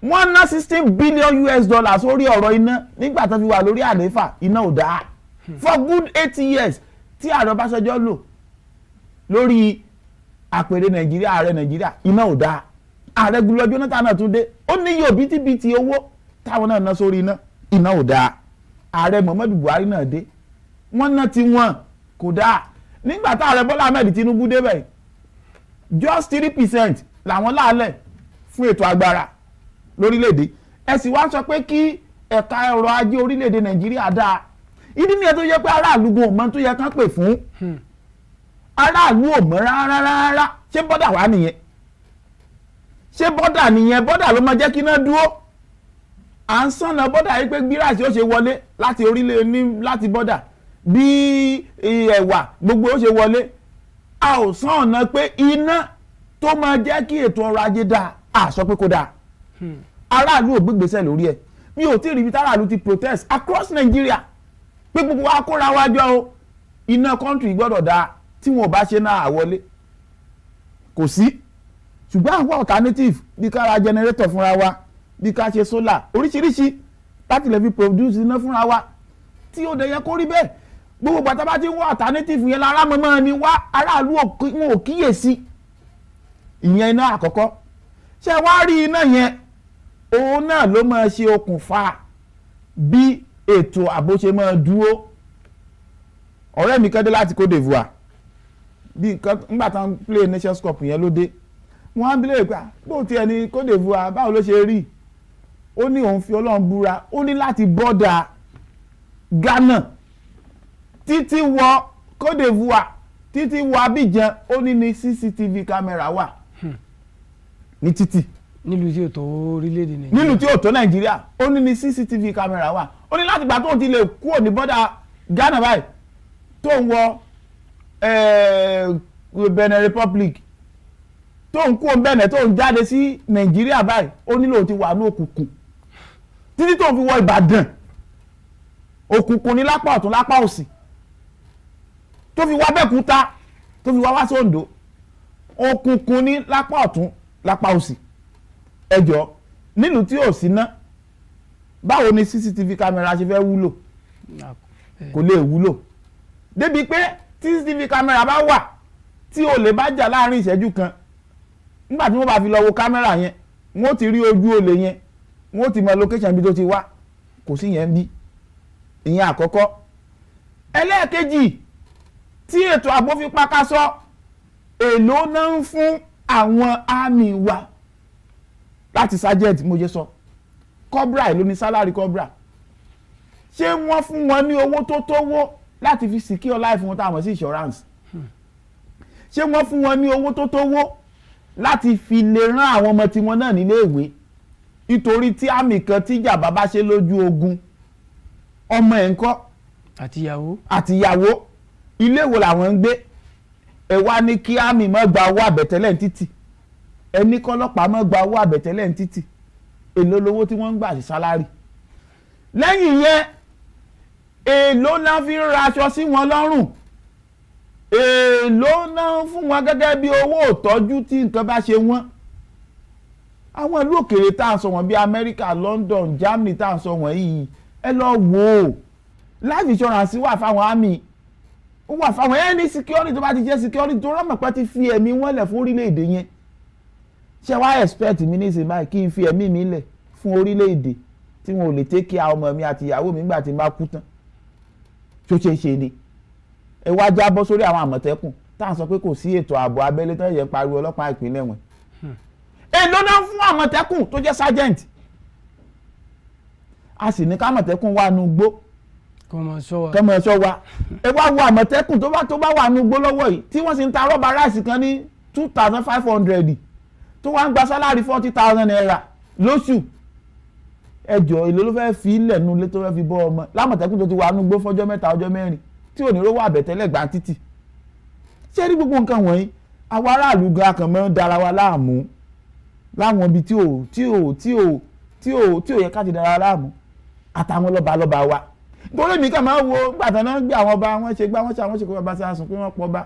wọ́n ná $16 billion sórí ọ̀rọ̀ iná nígbà tó fi wà lórí àlééfà iná ò dáa for good 80 years tí ààrẹ Ọbásanjọ́ lò lórí àpèrè Nàìjíríà ààrẹ Nàìjíríà iná ò dáa ààrẹ Goodluck Jonathan náà tún dé ó ní yóò bítíbitì owó táwọn náà ná sórí iná ò dáa ààrẹ Muhammadu Buhari náà dé wọ́n ná tí wọ́n kò dáa nígbà tá ààrẹ Bọ́lá Ahmed Tinubu débẹ̀ just 3% làwọn láàlẹ̀ fún ètò agbára lórílẹ̀‐èdè ẹ sì wá sọ pé kí ẹ̀ka ọrọ̀ ajé orílẹ̀‐èdè Nàìjíríà dáa ìdí nìyẹn tó yẹ pé aráàlú gan ò mọ tó yẹ kán pè fún aráàlú ò mọ rárá ṣé bọ́dà wà nìyẹn ṣé bọ́dà nìyẹn bọ́dà ló máa jẹ́ kí iná dúró à ń sànà bọ́dà yìí pé gbíràsì ó ṣe wọlé láti orílẹ̀ ní láti bọ́dà bí ẹ̀wà gbogbo ó ṣe wọlé a ò sànà pé iná tó máa jẹ́ kí ètò ọrọ̀ ajé dáa a sọ pé kó dáa aráàlú ò gbégbèsè lórí ẹ̀ mi ò tí ì rí ibi táráàlú ti protest across Nigeria pé gbogbo wa kóra wa jọ o iná country gbọ́dọ̀ dáa tí wọn ò bá ṣe náà àwọlé kò sí ṣùgbọ́n àwọn alternative bí ká ra generator fúnra wa bí ká ṣe solar oríṣiríṣi láti lè fi produce iná fúnra wa tí ó dẹ̀ yẹ kó rí bẹ́ẹ̀ gbogbo gbàtà bá ti ń wá alternative yẹn lára mọ́mọ́ ni wá aráàlú wọn ò kíyèsí ìyẹn iná àkọ́kọ́ ṣé wá rí iná yẹn òun náà ló máa ṣe okùnfà bí ètò ààbò ṣe máa dúró ọ̀rẹ́ mi kẹ́dé láti Côte d'Ivoire bí nígbà tá ń play Nations Cup yẹn ló dé wọ́n á bílẹ̀ pé bó tiẹ̀ ní Côte d'Ivoire báwo ló ṣe rí ó ní òun fi Ọlọ́run búra ó ní láti bọ́dà Ghana títí wọ Côte d'Ivoire títí wọ Abidjan ó ní CCTV camera wà ní títì nílùú tí ò tó orílẹ̀-èdè Nàìjíríà nílùú tí ò tó Nàìjíríà ó ní CCTV camera wà ó ní láti gbà tóun ti lè kúrò ní bọ́dà Ghana báyìí tóun wọ Benin Republic tóun kúrò Benin tóun jáde sí Nàìjíríà báyìí ó nílò ti wà ní òkùnkùn títí tóun fi wọ Ìbàdàn òkùnkùn ní lápá ọ̀tún lápá òsì tó fi wá Abẹ́òkúta tó fi wá sí Oǹdó òkùnkùn ní lápá ọ̀tún lápá òsì ẹjọ́ nílùú tí ò sí ná báwo ni CCTV camera ṣe fẹ́ wúlò kò lè wúlò débi pé CCTV camera bá wà tí olè bá jà láàrin ìṣẹ́jú kan nígbà tí wọ́n bá fi lọ wo kámẹ́rà yẹn wọ́n ti rí ojú olè yẹn wọ́n ti mọ location bí tó ti wá kò sí yẹn bí ìyẹn àkọ́kọ́. ẹlẹ́ẹ̀kejì tí ètò ààbò fi pakasọ èló náà ń fún àwọn àmì wa láti sergeant mo jẹ́ sọ cobra èló ní salary cobra ṣé wọ́n fún wọn ní owó tó tówó láti fi secure life wọn táwọn sí insurance ṣé wọ́n fún wọn ní owó tó tówó láti fi lè rán àwọn ọmọ tiwọn náà nílé ìwé nítorí tí àmì kan tíjà bàbá ṣe lójú ogun ọmọ ẹ̀ ń kọ́ àtìyàwó ilé wo làwọn ń gbé ẹ wá ní kí àmì má gba owó àbẹ̀tẹ́lẹ̀ títì ẹni kọ́lọ́pàá má gba owó àbẹ̀tẹ́lẹ̀ títì èló lówó tí wọ́n ń gbà sí sálárì lẹ́yìn yẹn èló náà fi ń raṣọ sí wọn lọ́rùn èló náà fún wọn gẹ́gẹ́ bí owó ìtọ́jú tí nǹkan bá ṣe wọ́n àwọn ìlú òkèèrè tá à ń sọ wọ́n bí Amẹ́ríkà London Germany tá à ń sọ wọ́n yìí ẹ lọ wò ó life insurance wà fáwọn àmì ó wà fáwọn ẹni security tó bá ti jẹ́ security tó rọ́mọ̀ pé ti fi ẹ̀mí wọn lẹ̀ fún orílẹ̀-èdè yẹn ṣé wàá expect mi ní ìsìn báyìí kí n fi ẹ̀mí mi lẹ̀ fún orílẹ̀-èdè tí wọn ò lè take care ọmọ mi àti ìyàwó mi nígbà tí n bá kú tán tó ṣe é ṣe ni ẹ wá jábọ́ sórí àwọn àmọ̀tẹ́kùn tá à ń sọ pé kò sí ètò ààbò abẹ́lé tó yẹ pariwo ọlọ́pàá ìpínlẹ̀ wọn èló náà fún àmọ̀tẹ́kùn tó jẹ́ sergeant a sì ní kámọ̀tẹ́kùn wà nù gbó kọ́mọ ẹ̀ṣọ́ wa ẹ wá wo àmọ̀tẹ́kùn tó bá wà nù gbó lọ́wọ́ yìí tí wọ́n sì ń ta rọ́bà ráìsì kan ní 2,500 tó wá ń gba sálárì 40,000 naira lóṣù ẹjọ́ èlò ló fẹ́ fi ilẹ̀ nu ilé tó fẹ́ fi bọ́ ọmọ lámọ̀tẹ́kùn tó ti wà nù gbó fọ́jọ́ 3 ọjọ́ 4 tí ò ní rówó àbẹ̀tẹ́lẹ̀ gbà títì ṣé rí gbogbo nǹkan wọ̀nyí àwọn aráàlú gan akànmọ́ dára wa láàmú láwọn ibi tí ò yẹ ká ti dára láàmú àtàwọn lọ́balọ́ba wa nítorí mi kàn máa ń wo gbàtàn náà gbé àwọn ọba wọn ṣe gbá wọn ṣe àwọn ṣe kó bàbá sáà sùn pé wọ́n pọ̀ bá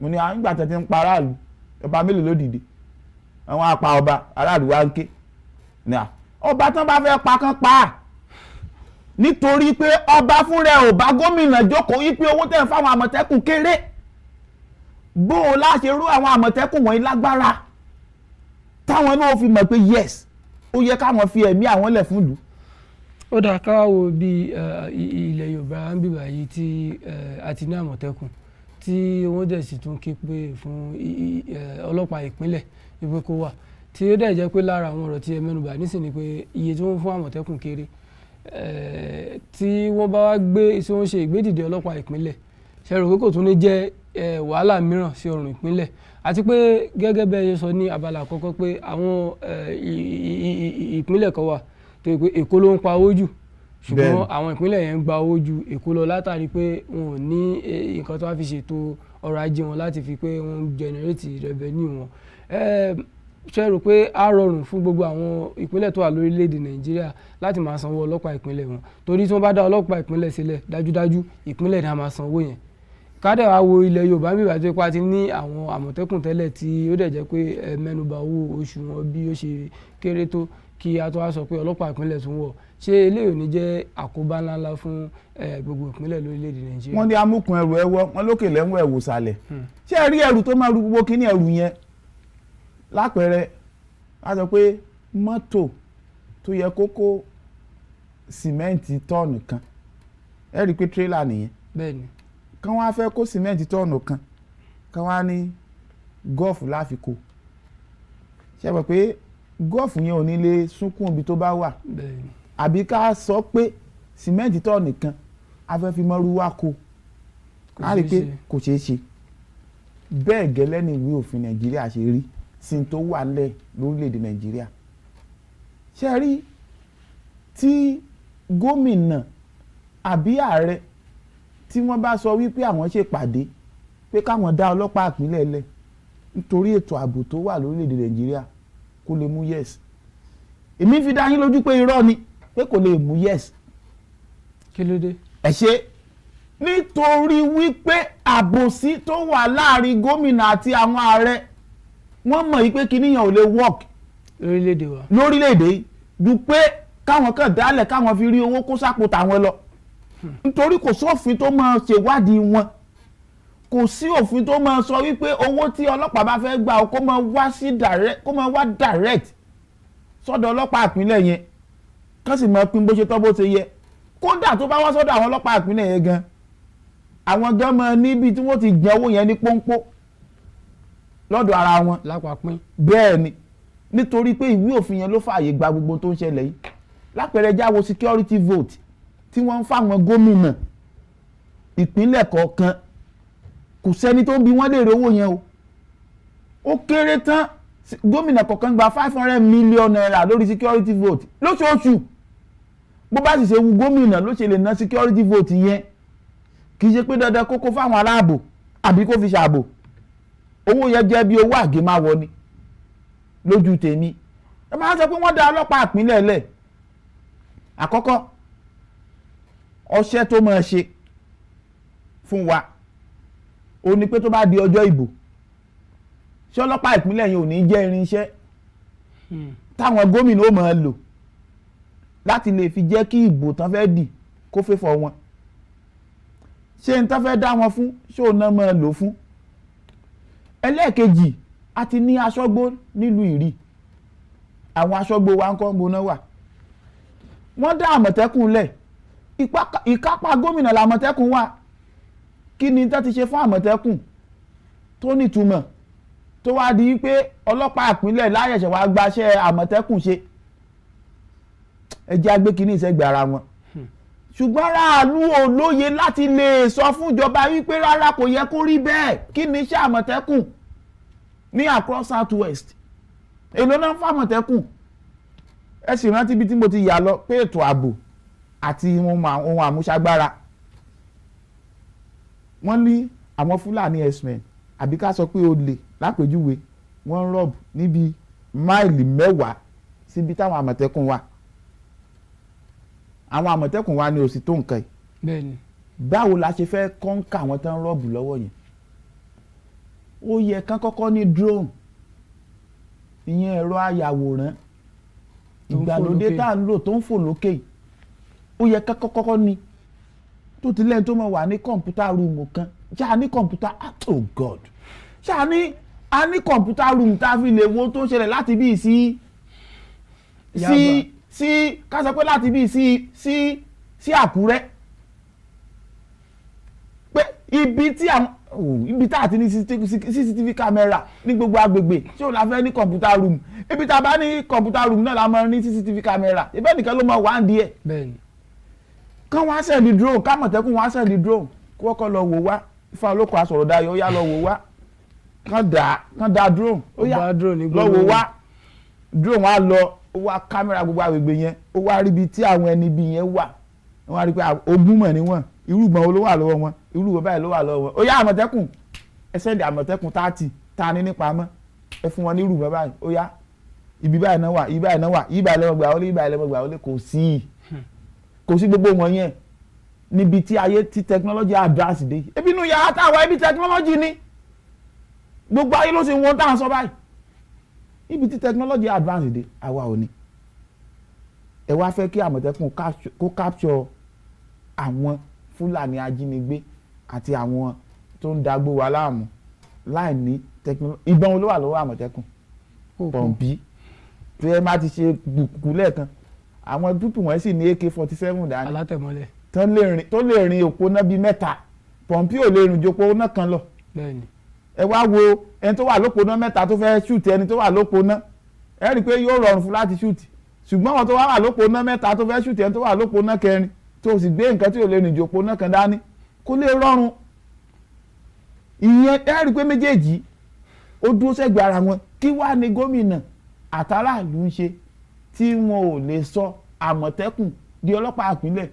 mo ní àwọn gbàtàn ti ń pa aráàlú ọba mélòó ló dìde àwọn apá ọba aráàlú wa ń ké ọba tán bá fẹ́ pa kán pa á nítorí pé ọba fúnra ẹ̀ ò bá gómìnà jókòó yí pé owó tẹ̀ ń fáwọn àmọ̀tẹ́kùn kéré bó o láṣẹ rú àwọn àmọ̀tẹ́kùn wọ̀nyí lágbára táwọn náà fi mọ̀ pé yes ó yẹ káwọn fi ẹ̀mí àwọn lẹ̀ fún ìlú. ó dáa ká wo bí ilẹ̀ Yorùbá ń bíbà yìí tí a ti ní àmọ̀tẹ́kùn tí wọ́n dẹ̀ sì tún ké pé fún ọlọ́pàá ìpínlẹ̀ wípé kó wà tí ó dẹ̀ jẹ́ pé lára àwọn ọ̀rọ̀ tí ẹ mẹ́nubà nísìnyí pé iye tí wọ́n fún àmọ̀tẹ́kùn kéré tí wọ́n bá wá gbé tí wọ́n ṣe ìgbédìde ọlọ́pàá ìpínlẹ̀ ṣe rò pé kò tún ní jẹ́ wàhálà mìíràn sí ọrùn ìpínlẹ̀ àti pé gẹ́gẹ́ bẹ́ẹ̀ sọ ní abala àkọ́kọ́ pé àwọn ìpínlẹ̀ kan wà tó yẹ pé Èkó ló ń pa owó jù ṣùgbọ́n àwọn ìpínlẹ̀ yẹn ń gba owó ju Èkó lọ látàrí pé wọn ò ní nǹkan tó wá fi ṣètò ọrọ̀ ajé wọn láti fi pé wọ́n ń generate revenue wọn ṣe rò pé á rọrùn fún gbogbo àwọn ìpínlẹ̀ tó wà lórílẹ̀‐èdè Nàìjíríà láti máa sanwó ọlọ́pàá ìpínlẹ̀ wọn torí tí wọ́n bá dá ọlọ́pàá ìpínlẹ̀ sílẹ̀ dájúdájú ìpínlẹ̀ náà máa sanwó yẹn kádẹ́ wá wo ilẹ̀ Yorùbá bíbá tó pa ti ní àwọn àmọ̀tẹ́kùn tẹ́lẹ̀ tí ó dẹ̀ jẹ́ pé mẹ́nubà owó oṣù wọn bí ó ṣe kéré tó kí a tó wá sọ pé ọlọ́pàá ìpínlẹ̀ tún wọ̀ ṣé eléyìí ò ní jẹ́ àkóbá ńláńlá fún gbogbo ìpínlẹ̀ lórílẹ̀‐èdè Nàìjíríà. wọ́n ní amúkun ẹrù ẹwọ́ wọn lókè lẹ́wọ̀n ẹ̀wò sàlẹ̀ ṣé ẹ rí ẹrù tó máa ru gbogbo kíní ẹrù yẹn lápẹẹrẹ a sọ pé mọ́tò tó yẹ kó kó sìmẹ́ǹtì tọ́ọ̀nù kan ẹ rí i pé tírélà nìyẹn. bẹ́ẹ̀ni. kán wá fẹ́ kó sìmẹ́ǹtì tọ́ọ̀nù kan kán wá ní gọ́ọ̀fù láfikò ṣe mọ̀ pé gọ́ọ̀fù yẹn ò ní lè súnkún ibi tó bá wà. bẹ́ẹ̀ni. àbí ká sọ pé sìmẹ́ǹtì tọ́ọ̀nù kan a fẹ́ fi mọ́rú wá kó a rí i pé kò ṣeé ṣe bẹ́ẹ̀ gẹ́lẹ́ ní ìwé òfin Nàìjíríà ṣe rí sin tó wà lẹ̀ lórílẹ̀‐èdè Nàìjíríà ṣe rí tí gómìnà àbí ààrẹ tí wọ́n bá sọ wípé àwọn ṣèpàdé pé káwọn dá ọlọ́pàá ìpínlẹ̀ lẹ̀ nítorí ètò ààbò tó wà lórílẹ̀‐èdè Nàìjíríà kó lè mú yes èmi fi dá yín lójú pé irọ́ ni pé kò lè mú yes. kí ló dé. ẹ ṣe nítorí wípé àbòsí tó wà láàrin gómìnà àti àwọn ààrẹ wọ́n mọ̀ yí pé kíníyàn ò lè work lórílẹ̀‐èdè wa lórílẹ̀‐èdè ju pé káwọn kan dálẹ̀ káwọn fi rí owó kó sápò tàwọn lọ nítorí kò sófin tó máa ṣèwádìí wọn kò sí òfin tó máa sọ wípé owó tí ọlọ́pàá bá fẹ́ gbà kó máa wá direct sọ́dọ̀ ọlọ́pàá ìpínlẹ̀ yẹn kán sì mọ pín bó ṣe tọ́ bó ṣe yẹ kódà tó bá wá sọ́dọ̀ àwọn ọlọ́pàá ìpínlẹ̀ yẹn gan àwọn gan mọ níbi tí wọ́n ti gbọ́n owó yẹn ní pọ́npọ́ lọ́dọ̀ ara wọn lápapín. bẹ́ẹ̀ ni nítorí pé ìwé òfin yẹn ló fààyè gba gbogbo tó ń ṣẹlẹ̀ yìí lápẹẹrẹ jáwo security vote tí wọ́n ń fáwọn gómìnà ìpínlẹ̀ kọ̀ọ̀kan kò sẹ́ni tó ń bi wọ́n léèrè owó yẹn o ó kéré tán gómìnà kọ̀ọ̀kan gba 500 million naira lórí security vote lóṣooṣù bó bá sì ṣe wu gómìnà ló ṣe lè ná security vote yẹn kì í ṣe pé dandan kókó fáwọn aláàbò àbí kó fi ṣàbò owó yẹn jẹ́ bí owó àgémáwọ ni lójú tèmi ẹ máa sọ pé wọ́n dá ọlọ́pàá ìpínlẹ̀ lẹ̀ àkọ́kọ́ ọṣẹ́ tó máa ṣe fún wa ó ní pé tó bá di ọjọ́ ìbò ṣé ọlọ́pàá ìpínlẹ̀ yẹn ò ní jẹ́ irinṣẹ́ táwọn gómìnà ó máa lò láti lè fi jẹ́ kí ìbò tán fẹ́ dì kó fẹ́ fọ wọn ṣé n tán fẹ́ dá wọn fún ṣé òun náà máa lò fún. ẹlẹ́ẹ̀kejì a ti ní aṣọ́gbó nílùú Ìrí àwọn aṣọ́gbó wa ń kọ́ gbóná wà wọ́n dá àmọ̀tẹ́kùn lẹ̀ ìkápá gómìnà làmọ̀tẹ́kùn wà kí ni tán ti ṣe fún àmọ̀tẹ́kùn tó nítumọ̀ tó wá di pé ọlọ́pàá ìpínlẹ̀ láyẹ̀ṣẹ̀ wá gbaṣẹ́ àmọ̀tẹ́kùn ṣe ẹjẹ́ agbékiní ìṣẹ́gbẹ̀ ara wọn ṣùgbọ́n aráàlú ò lóye láti lè sọ fún ìjọba wípé rárá kò yẹ kó rí bẹ́ẹ̀ kí ni iṣẹ́ àmọ̀tẹ́kùn ní across south west èlò náà fún àmọ̀tẹ́kùn ẹ sì rántí ibi tí mo ti yà lọ pé ètò ààbò àti ohun àmúṣagbára wọ́n ní àwọn Fúlàní herdsmen àbí ká sọ pé olè lápèjúwe wọ́n ń rọ̀bù níbi máìlì 10 síbi táwọn àmọ̀tẹ́kùn wà àwọn àmọ̀tẹ́kùn wa ni ò sì tó nǹkan yìí. bẹ́ẹ̀ni. báwo la ṣe fẹ́ kọ́ńkà àwọn tán rọ́ọ̀bù lọ́wọ́ yẹn ó yẹ kán kọ́kọ́ ní drone ìyẹn ẹ̀rọ ayàwòrán ìgbàlódé tá à ń lò tó ń fò lókè ó yẹ kán kọ́kọ́ ní tó ti lẹ́yìn tó mọ̀ wà ní kọ̀ǹpútà rúùmù kan ṣáà ní kọ̀ǹpútà oh god ṣáà ní a ní kọ̀ǹpútà rúùmù tá a fi lè wo tó ń ṣẹlẹ̀ láti bí sí ká sọ pé láti bí sí Àkúrẹ́ pé ibi tá a ti ní CCTV camera ní gbogbo agbègbè ṣé o la fẹ́ ní computer room ibi tá a bá ní computer room náà la máa ní CCTV camera ibẹ̀ nìkan ló máa wà ń di ẹ̀. bẹ́ẹ̀ni. kán wá sẹ́ẹ̀dì drone kámọ̀tẹ́kùn wá sẹ́ẹ̀dì drone kí wọ́n kọ́ lọ wò wá Ifá olóko asọ̀rọ̀ dayọ̀ ó yá lọ wò wá kán dá drone ó yá lọ wò wá drone wá lọ ó wá kámẹ́rà gbogbo àgbègbè yẹn ó wá ríbi tí àwọn ẹni bí yẹn wà wọ́n wá rí pé ogún mọ̀ níwọ̀n irú ìbọn wo ló wà lọ́wọ́ wọn irú ìbọn báyìí ló wà lọ́wọ́ wọn ó yá àmọ̀tẹ́kùn ẹ sẹ́ndì àmọ̀tẹ́kùn 30 ta ní nípa mọ́ ẹ fún wọn ní irú ìbọn báyìí ó yá ibi báyìí náà wà ibi báyìí náà wà ibi báyìí lẹ́mọ̀ gbà wọlé ibi báyìí lẹ́mọ̀ gbà wọlé kò sí gbogbo wọn yẹn níbi tí ayé tí technology advance dé ebi inú yàrá táwa ibi technology ni gbogbo ayé ló sì ń wọ́n tá à ń sọ báyìí ibi tí technology advance dé àwa ò ní ẹ wá fẹ́ kí àmọ̀tẹ́kùn kó capture àwọn Fúlàní ajínigbé àti àwọn tó ń dagbó wa láàmú láì ní technology ìbọn olówó lọ́wọ́ àmọ̀tẹ́kùn pọ̀npí tí ẹ má ti ṣe gbùkú lẹ́ẹ̀kan àwọn dúpù wọ́n sì ní AK-47 dání alátẹ̀mọ́lẹ̀ tó lè rin òpó náà bíi 3 pọ̀npí ò lè rìn jòpó náà kan lọ. bẹ́ẹ̀ni. ẹ wá wo ẹni tó wà lópó náà 3 tó fẹ́ ṣùtì ẹni tó wà lópó náà ẹ rí i pé yóò rọrùn fún láti ṣùtì ṣùgbọ́n àwọn tó wà lópó náà 3 tó fẹ́ ṣùtì ẹni tó wà lópó náà 4 tó sì gbé nǹkan tí ò lè rìn jòpó náà kan dání kó lè rọrùn. ìyẹn ẹ rí i pé méjèèjì ó dúró sẹ́gbẹ̀ẹ́ ara wọn kí wàá ní gómìnà àtàràlù ń ṣe tí wọn ò lè sọ àmọ̀tẹ́kùn di ọlọ́pàá ìpínlẹ̀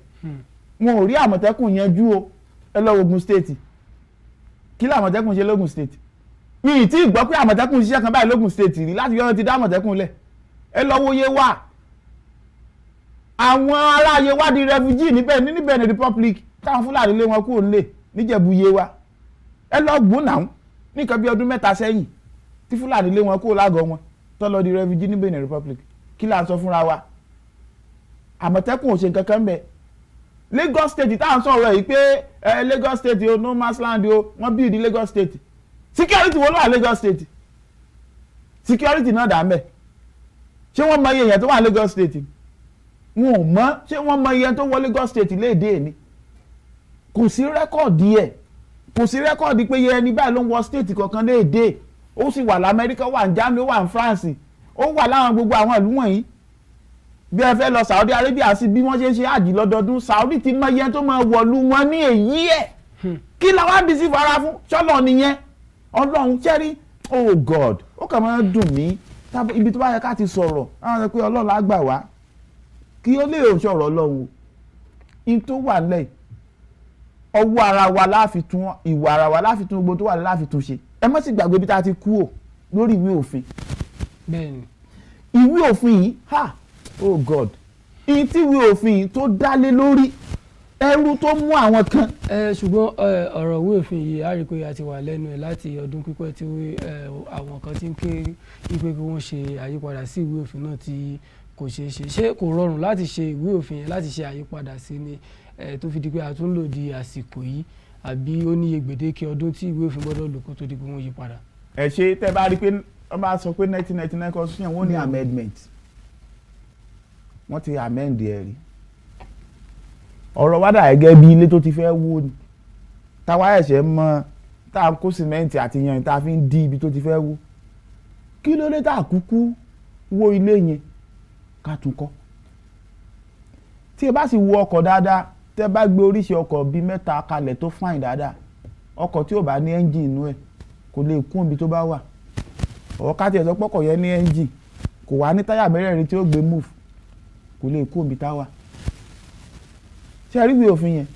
wọn ò rí àmọ̀tẹ́kùn yanjú o ẹ lọ Ògùn state kí làmọ̀tẹ́kùn ṣe lógùn state mi ì tí ì gbọ́ pé àmọ̀tẹ́kùn ṣiṣẹ́ kan báyìí lógùn state rí láti yọ̀ọ́ ti dá àmọ̀tẹ́kùn lẹ̀ ẹ lọ wo Yewa àwọn ará Yewa di refugee níbẹ̀ ní Benin Republic táwọn Fúlàní lé wọn kúrò nílé níjẹ̀bú Yewa ẹ lọ gbó náà nìkan bí ọdún 3 sẹ́yìn tí Fúlàní lé wọn kúrò lágọ̀ọ́ wọn tó lọ di refugee ní Benin Republic kí là ń sọ fúnra wa àmọ̀tẹ́kùn ò ṣe nǹkan kan bẹ́ẹ̀ Lagos state tá à ń sọ̀rọ̀ yìí pé Lagos state o no man's land o wọ́n build Lagos state security wo ló wà Lagos state security náà dà mẹ́ ṣé wọ́n mọ iye èèyàn tó wà Lagos state wọn ò mọ̀ ṣé wọ́n mọ iye tó wọ Lagos State léde ni kò sí rẹ́kọ̀dì ẹ̀ kò sí rẹ́kọ̀dì pé iye ẹni báyìí ló ń wọ state kankan léde ó sì wà l'Amẹ́ríkà wà ní Germany wà ní France ó wà láwọn gbogbo àwọn ìlú wọ̀nyí bí ẹ fẹ́ lọ Saudi Arabia sí bí wọ́n ṣe ń ṣe àjì lọ́dọọdún Saudi ti mọ iye tó máa wọ̀lú wọn ní èyí ẹ̀ kí la wá bí sí fara fún ṣọ́lọ̀ nìyẹn Ọlọ́run ṣẹ́rí oh God ó kàn máa ń dùn mí ibi tó bá yẹ ká ti sọ̀rọ̀ àwọn sọ pé Ọlọ́run á gbà wá kí ó lè sọ̀rọ̀ Ọlọ́run in tó wà lẹ́yìn ọwọ́ ara wa láfi tún ìwà ara wa láfi tún gbogbo tó wà láfi tún ṣe ẹ má sì gbàgbé bí tá a ti kú ò lórí ìwé òfin bẹ́ẹ̀ni ìwé òfin yìí oh God ìyí tí ìwé òfin yìí tó dálé lórí ẹrú tó mú àwọn kan. ṣùgbọ́n ọ̀rọ̀ ìwé òfin yìí á rí i pé a ti wà lẹ́nu ẹ̀ láti ọdún pípẹ́ tí àwọn kan ti ń ké wípé kí wọ́n ṣe àyípadà sí ìwé òfin náà tí kò ṣeé ṣe ṣé kò rọrùn láti ṣe ìwé òfin yẹn láti ṣe àyípadà sí ni tó fi di pé a tún lò di àsìkò yìí àbí ó níye gbèdéke ọdún tí ìwé òfin gbọ́dọ̀ lò kó tó di pé wọ́n yí padà. ẹ ṣe tẹ́ bá rí i pé wọ́n bá sọ pé 1999 constitution wọ́n ní amendment wọ́n ti amend ẹ̀ rí ọ̀rọ̀ wádà gẹ́gẹ́ bí ilé tó ti fẹ́ wó ni táwa ẹ̀ṣẹ̀ mọ́ tá a kó sìmẹ́ǹtì àti yanrìn tá a fi ń dí ibi tó ti fẹ́ wó kí ló dé tá a kúkú wó ilé yẹn ká tún kọ́ tí ẹ bá sì wo ọkọ̀ dáadáa tẹ́ bá gbé oríṣi ọkọ̀ bíi mẹ́ta kalẹ̀ tó fine dáadáa ọkọ̀ tí ò bá ní ẹ́ńjìn inú ẹ̀ kò lè kún ibi tó bá wà ọ̀rọ̀ ká tiẹ̀ sọ pọ́kọ̀ yẹn ní ẹ́ńjìn kò wá ní táyà mẹ́rẹ̀ẹ̀rin tí ó gbé move kò lè kún ibi tá wà ṣé ẹ rí ìwé òfin yẹn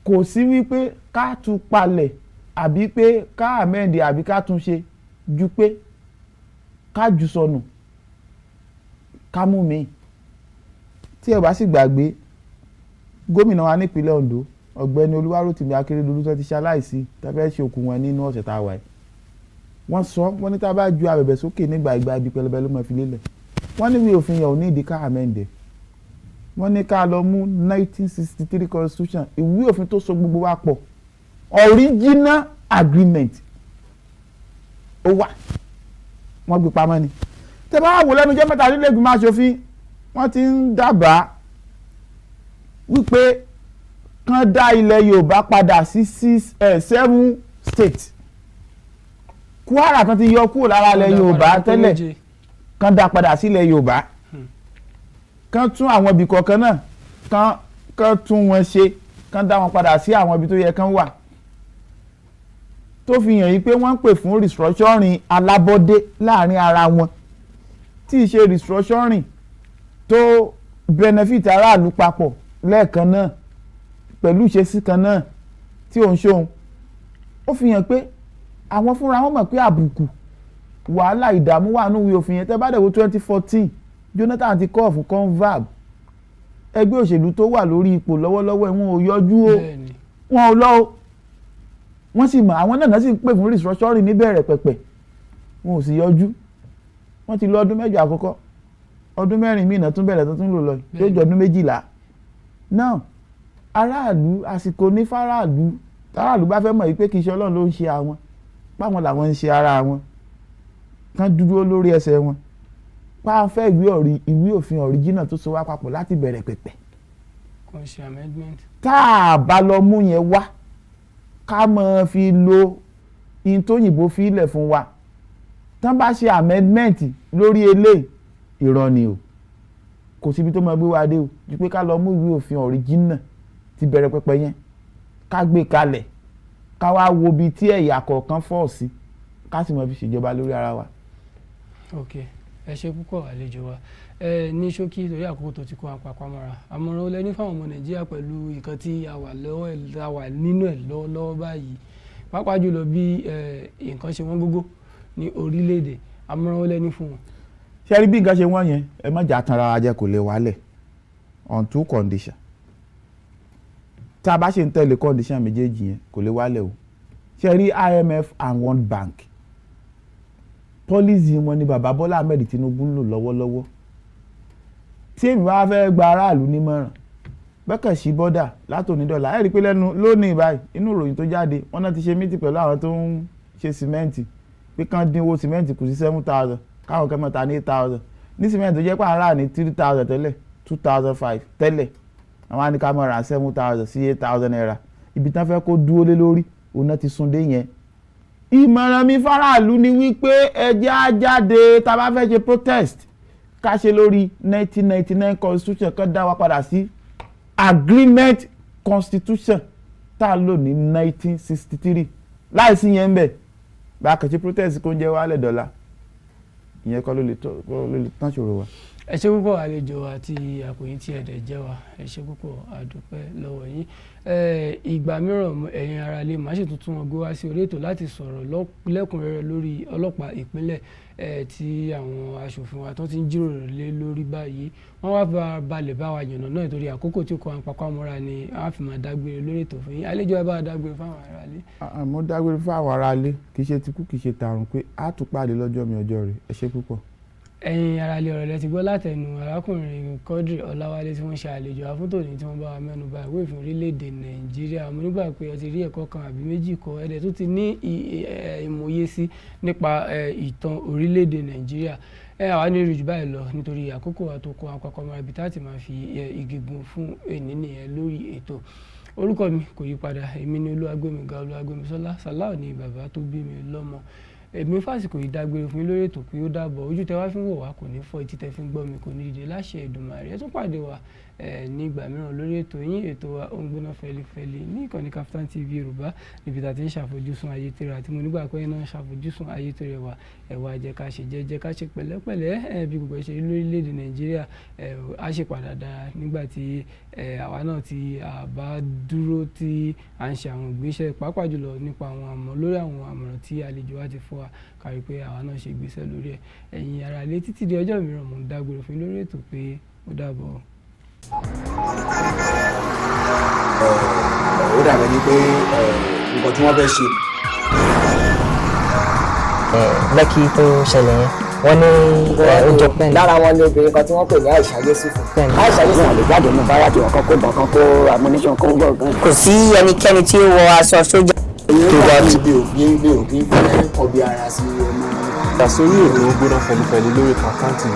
kò sí wípé ká tún palẹ̀ àbí pé ká amẹ́ndì àbí ká tún ṣe ju pé ká jù sọnù ká mú mi tí ẹ bá sì gbàgbé gómìnà wa nípínlẹ̀ Ondo ọ̀gbẹ́ni Olúwarótìmí Akérédolú tó ti ṣaláìsí tàbí ṣe òkú wọn nínú ọ̀sẹ̀ tá a wà yìí wọ́n sọ wọ́n ní tá a bá ju abẹ̀bẹ̀ sókè nígbà ìgbà ibi pẹlẹbẹ ló máa fi lélẹ̀ wọ́n ní ìwé òfin yẹn ò ní ìdí ká amẹ́ndẹ̀ wọ́n ní ká lọ mú 1963 constitution ìwé òfin tó so gbogbo wa pọ̀ original agreement ó wà wọ́n gbé pamọ́ ni tẹ́ bá wò lẹ́nu jẹ́ mẹ́ta nílé ìgbìmọ̀ aṣòfin wọ́n ti ń dábàá wípé kán dá ilẹ̀ Yorùbá padà sí 7 states Kwara kan ti yọ kúrò lára ilẹ̀ Yorùbá tẹ́lẹ̀ kán dá padà sí ilẹ̀ Yorùbá kán tún àwọn ibì kọ̀ọ̀kan náà kán tún wọn ṣe kán dá wọn padà sí àwọn ibi tó yẹ kán wà tó fi hàn yí pé wọ́n ń pè fún restructuring alábọ́dé láàrin ara wọn tí í ṣe restructuring tó benefit aráàlú papọ̀ lẹ́ẹ̀kan náà pẹ̀lú ìṣesí kan náà tí òun ṣóhun ó fi hàn pé àwọn fúnra wọn mọ̀ pé àbùkù wàhálà ìdààmú wà nínú ìwé òfin yẹn tẹ́ bá dẹ̀ wo 2014 Jonathan ti kọ́ fún converb ẹgbẹ́ òṣèlú tó wà lórí ipò lọ́wọ́lọ́wọ́ wọn ò yọjú o wọn ò lọ o wọ́n sì mọ̀ àwọn náà sì ń pè fún restructuring níbẹ̀rẹ̀ pẹ̀pẹ̀ wọn ò sì yọjú wọ́n ti lọ ọdún mẹ́jọ àkọ́kọ́ ọdún mẹ́rin míì náà tún bẹ̀rẹ̀ tó tún lò lọ yóò jọ ọdún 12 náà aráàlú àsìkò ní fáráàlú táráàlú bá fẹ́ mọ̀ yìí pé kì í ṣe Ọlọ́run ló ń ṣe àwọn báwọn làwọn ń ṣe ara wọn kán dúró lórí ẹsẹ̀ wọn pàfẹ́ ìwé òfin original tó so wá papọ̀ láti bẹ̀rẹ̀ pẹ̀pẹ̀ tá a bá lọ mú yẹn wá ká mọ̀ fi lo in tó yìnbó fi ilẹ̀ fún wa tán bá ṣe amendment lórí eléyìí irọ́ ni o kò síbi tó máa gbé wa dé o ju pé ká lọ mú ìwé òfin original ti bẹ̀rẹ̀ pẹ̀pẹ̀ yẹn ká gbé kalẹ̀ ká wá wo ibi tí ẹ̀yà kọ̀ọ̀kan fọ́ sí ká sì máa fi ṣèjọba lórí ara wa. ok ẹ ṣe púpọ̀ àlejò wa ní ṣókí torí àkókò tó ti kó apapọ̀ mọ́ra àmọ̀ràn ó lẹ́ni fáwọn ọmọ Nàìjíríà pẹ̀lú nǹkan tí a wà nínú ẹ̀ lọ́wọ́lọ́wọ́ báyìí pàápàá jùlọ bí nǹkan ṣe wọ́n gógó ní orílẹ̀-èdè àmọ̀ràn ó lẹ́ni fún wọn. ṣé rí bí nǹkan ṣe wọ́n yẹn ẹ má jà tanra wa jẹ kò lè wálẹ̀ on 2 condition tá a bá ṣe ń tẹ̀lé condition méjèèjì yẹn kò lè wálẹ̀ o ṣé rí IMF and World Bank policy wọn ni bàbá Bọ́lá Ahmed Tinubu ń lò lọ́wọ́lọ́wọ́ tí èmi bá fẹ́ gba aráàlú nímọ̀ràn bẹ́kẹ̀ sí bọ́dà látòní dọ́là ẹ̀ rí pé lẹ́nu lónìí báyìí inú ìròyìn tó jáde wọ́n náà ti ṣe mítì pẹ̀lú àwọn tó ń ṣe sìmẹ́ǹtì pé kán dínwó sìmẹ́ǹtì kù sí 7,000 káwọn kẹ́ mọ́ta ní 8,000 ní cement tó jẹ́ pé ara ní 3,000 tẹ́lẹ̀ 2,500 tẹ́lẹ̀ àwọn á ní ká máa ra 7,000 sí 8,000 naira ibi tán fẹ́ kó dúró lé lórí òun náà ti sún dé yẹn. ìmọ̀ràn mi faraàlú ni wípé ẹ jẹ́ á jáde tá a bá fẹ́ ṣe protest ká ṣe lórí 1999 constitution kan dá wa padà sí agreement constitution tá a lò ní 1963 láìsí yẹn ń bẹ̀ bá a kàn ṣe protest kó ń jẹ́ wálẹ̀ dọ́là ìyẹn kọ́ ló lè tán ṣòro wa. ẹ ṣé púpọ̀ àlejò àti àpòyìn tí ẹ̀dẹ̀ jẹ́ wa ẹ ṣé púpọ̀ àdúpẹ́ lọ́wọ́ yín. ìgbà mìíràn ẹ̀yin ará ilé màá ṣètò tún wọn gbé wá sí orí ètò láti sọ̀rọ̀ lẹ́kùnrẹ́rẹ́ lórí ọlọ́pàá ìpínlẹ̀ tí àwọn aṣòfin wa tó ti ń jíròrò lé lórí báyìí wọ́n wá balẹ̀ bá wa yànnà náà nítorí àkókò tí kò àpapọ̀ mọ́ra ni a fi máa dágbére lórí ètò fún yín. àlejò ẹ bá wa dágbére fáwọn ará ilé. mo dágbére fáwọn ará ilé kì í ṣe tikú kì í ṣe tààrùn pé a tún pàdé lọ́jọ́ mi ọjọ́ rẹ̀ ẹ ṣé púpọ̀. ẹ̀yin ará ilé ọ̀rọ̀ lẹ ti gbọ́ látẹnu arákùnrin Quadri Olawale tí wọ́n ṣe àlejò afúntòní tí wọ́n bá wa mẹ́nu bà ìwé òfin orílẹ̀-èdè Nàìjíríà. mo nígbà pé ẹ ti rí ẹ̀kọ́ kan àbí méjì kọ́ ẹ̀dẹ̀ tó ti ní ìmọ̀ye sí nípa ìtàn orílẹ̀-èdè Nàìjíríà. àwa ní rí jù báyìí lọ nítorí àkókò àtòkò àpapọ̀ mọ́ra ibi táti máa fi igi gun fún èní nìyẹn lórí ètò. orúkọ mi kò yí padà èmi ni Oluwagbemiga Oluwagbemisola salau ni bàbá tó bí mi lọ́mọ. èmi fásitì yìí dágbére fún yín lórí ètò pé ó dàbọ̀ ojú tẹ wá fi ń wò wá kò ní fọ́ etí tẹ fi ń gbọ́ mi kò ní dìde láṣẹ Èdùmàrè. ẹ tún pàdé wa ní ìgbà mìíràn lórí ètò yín ètò wa Ongbona Feli Feli ní ìkànnì Kaftan TV Yorùbá níbi tá a ti ń ṣàfojúsùn ayé tèrè àti mo nígbà pé náà ṣàfojúsùn ayé tèrè wa ẹ̀wà jẹ́ ká ṣe jẹ́jẹ́ ká ṣe pẹ̀lẹ́pẹ̀lẹ́ bí gbogbo ẹ̀ ṣe rí lórílẹ̀‐èdè Nàìjíríà á ṣe padà dára nígbà tí àwa náà ti bá dúró tí à ń ṣe àwọn ìgbésẹ̀ pàápàá jùlọ nípa lórí àwọn àmọ̀ràn tí àlejò wa ti fún wa kárí pé àwa náà ṣe ìgbésẹ̀ lórí ẹ̀. ẹ̀yin ará ilé títí di ọjọ́ mìíràn mo ń dágbére fún yín lórí ètò pé ó dàbọ̀. ó dàbẹ̀ ni pé nǹkan tí wọ́n fẹ́ ṣe. lẹ́kì tó ṣẹlẹ̀ yẹn wọ́n ní oúnjẹ pẹ́ẹ́n. lára wọn ni obìnrin kan tí wọ́n pè ní Aisha Yusufu. Aisha Yusufu wọn lè jáde ní báyà tí wọn kọ́ kó bọ̀ kan kó ammunition kó gbọ̀ gan. kò sí ẹnikẹ́ni tí ó wọ aṣọ sójà. tó bá ti bí òfin fẹ́ kọbi ara sí ọmọ. ìdásórí ètò Ongbona Feli Feli lórí Kaftan TV.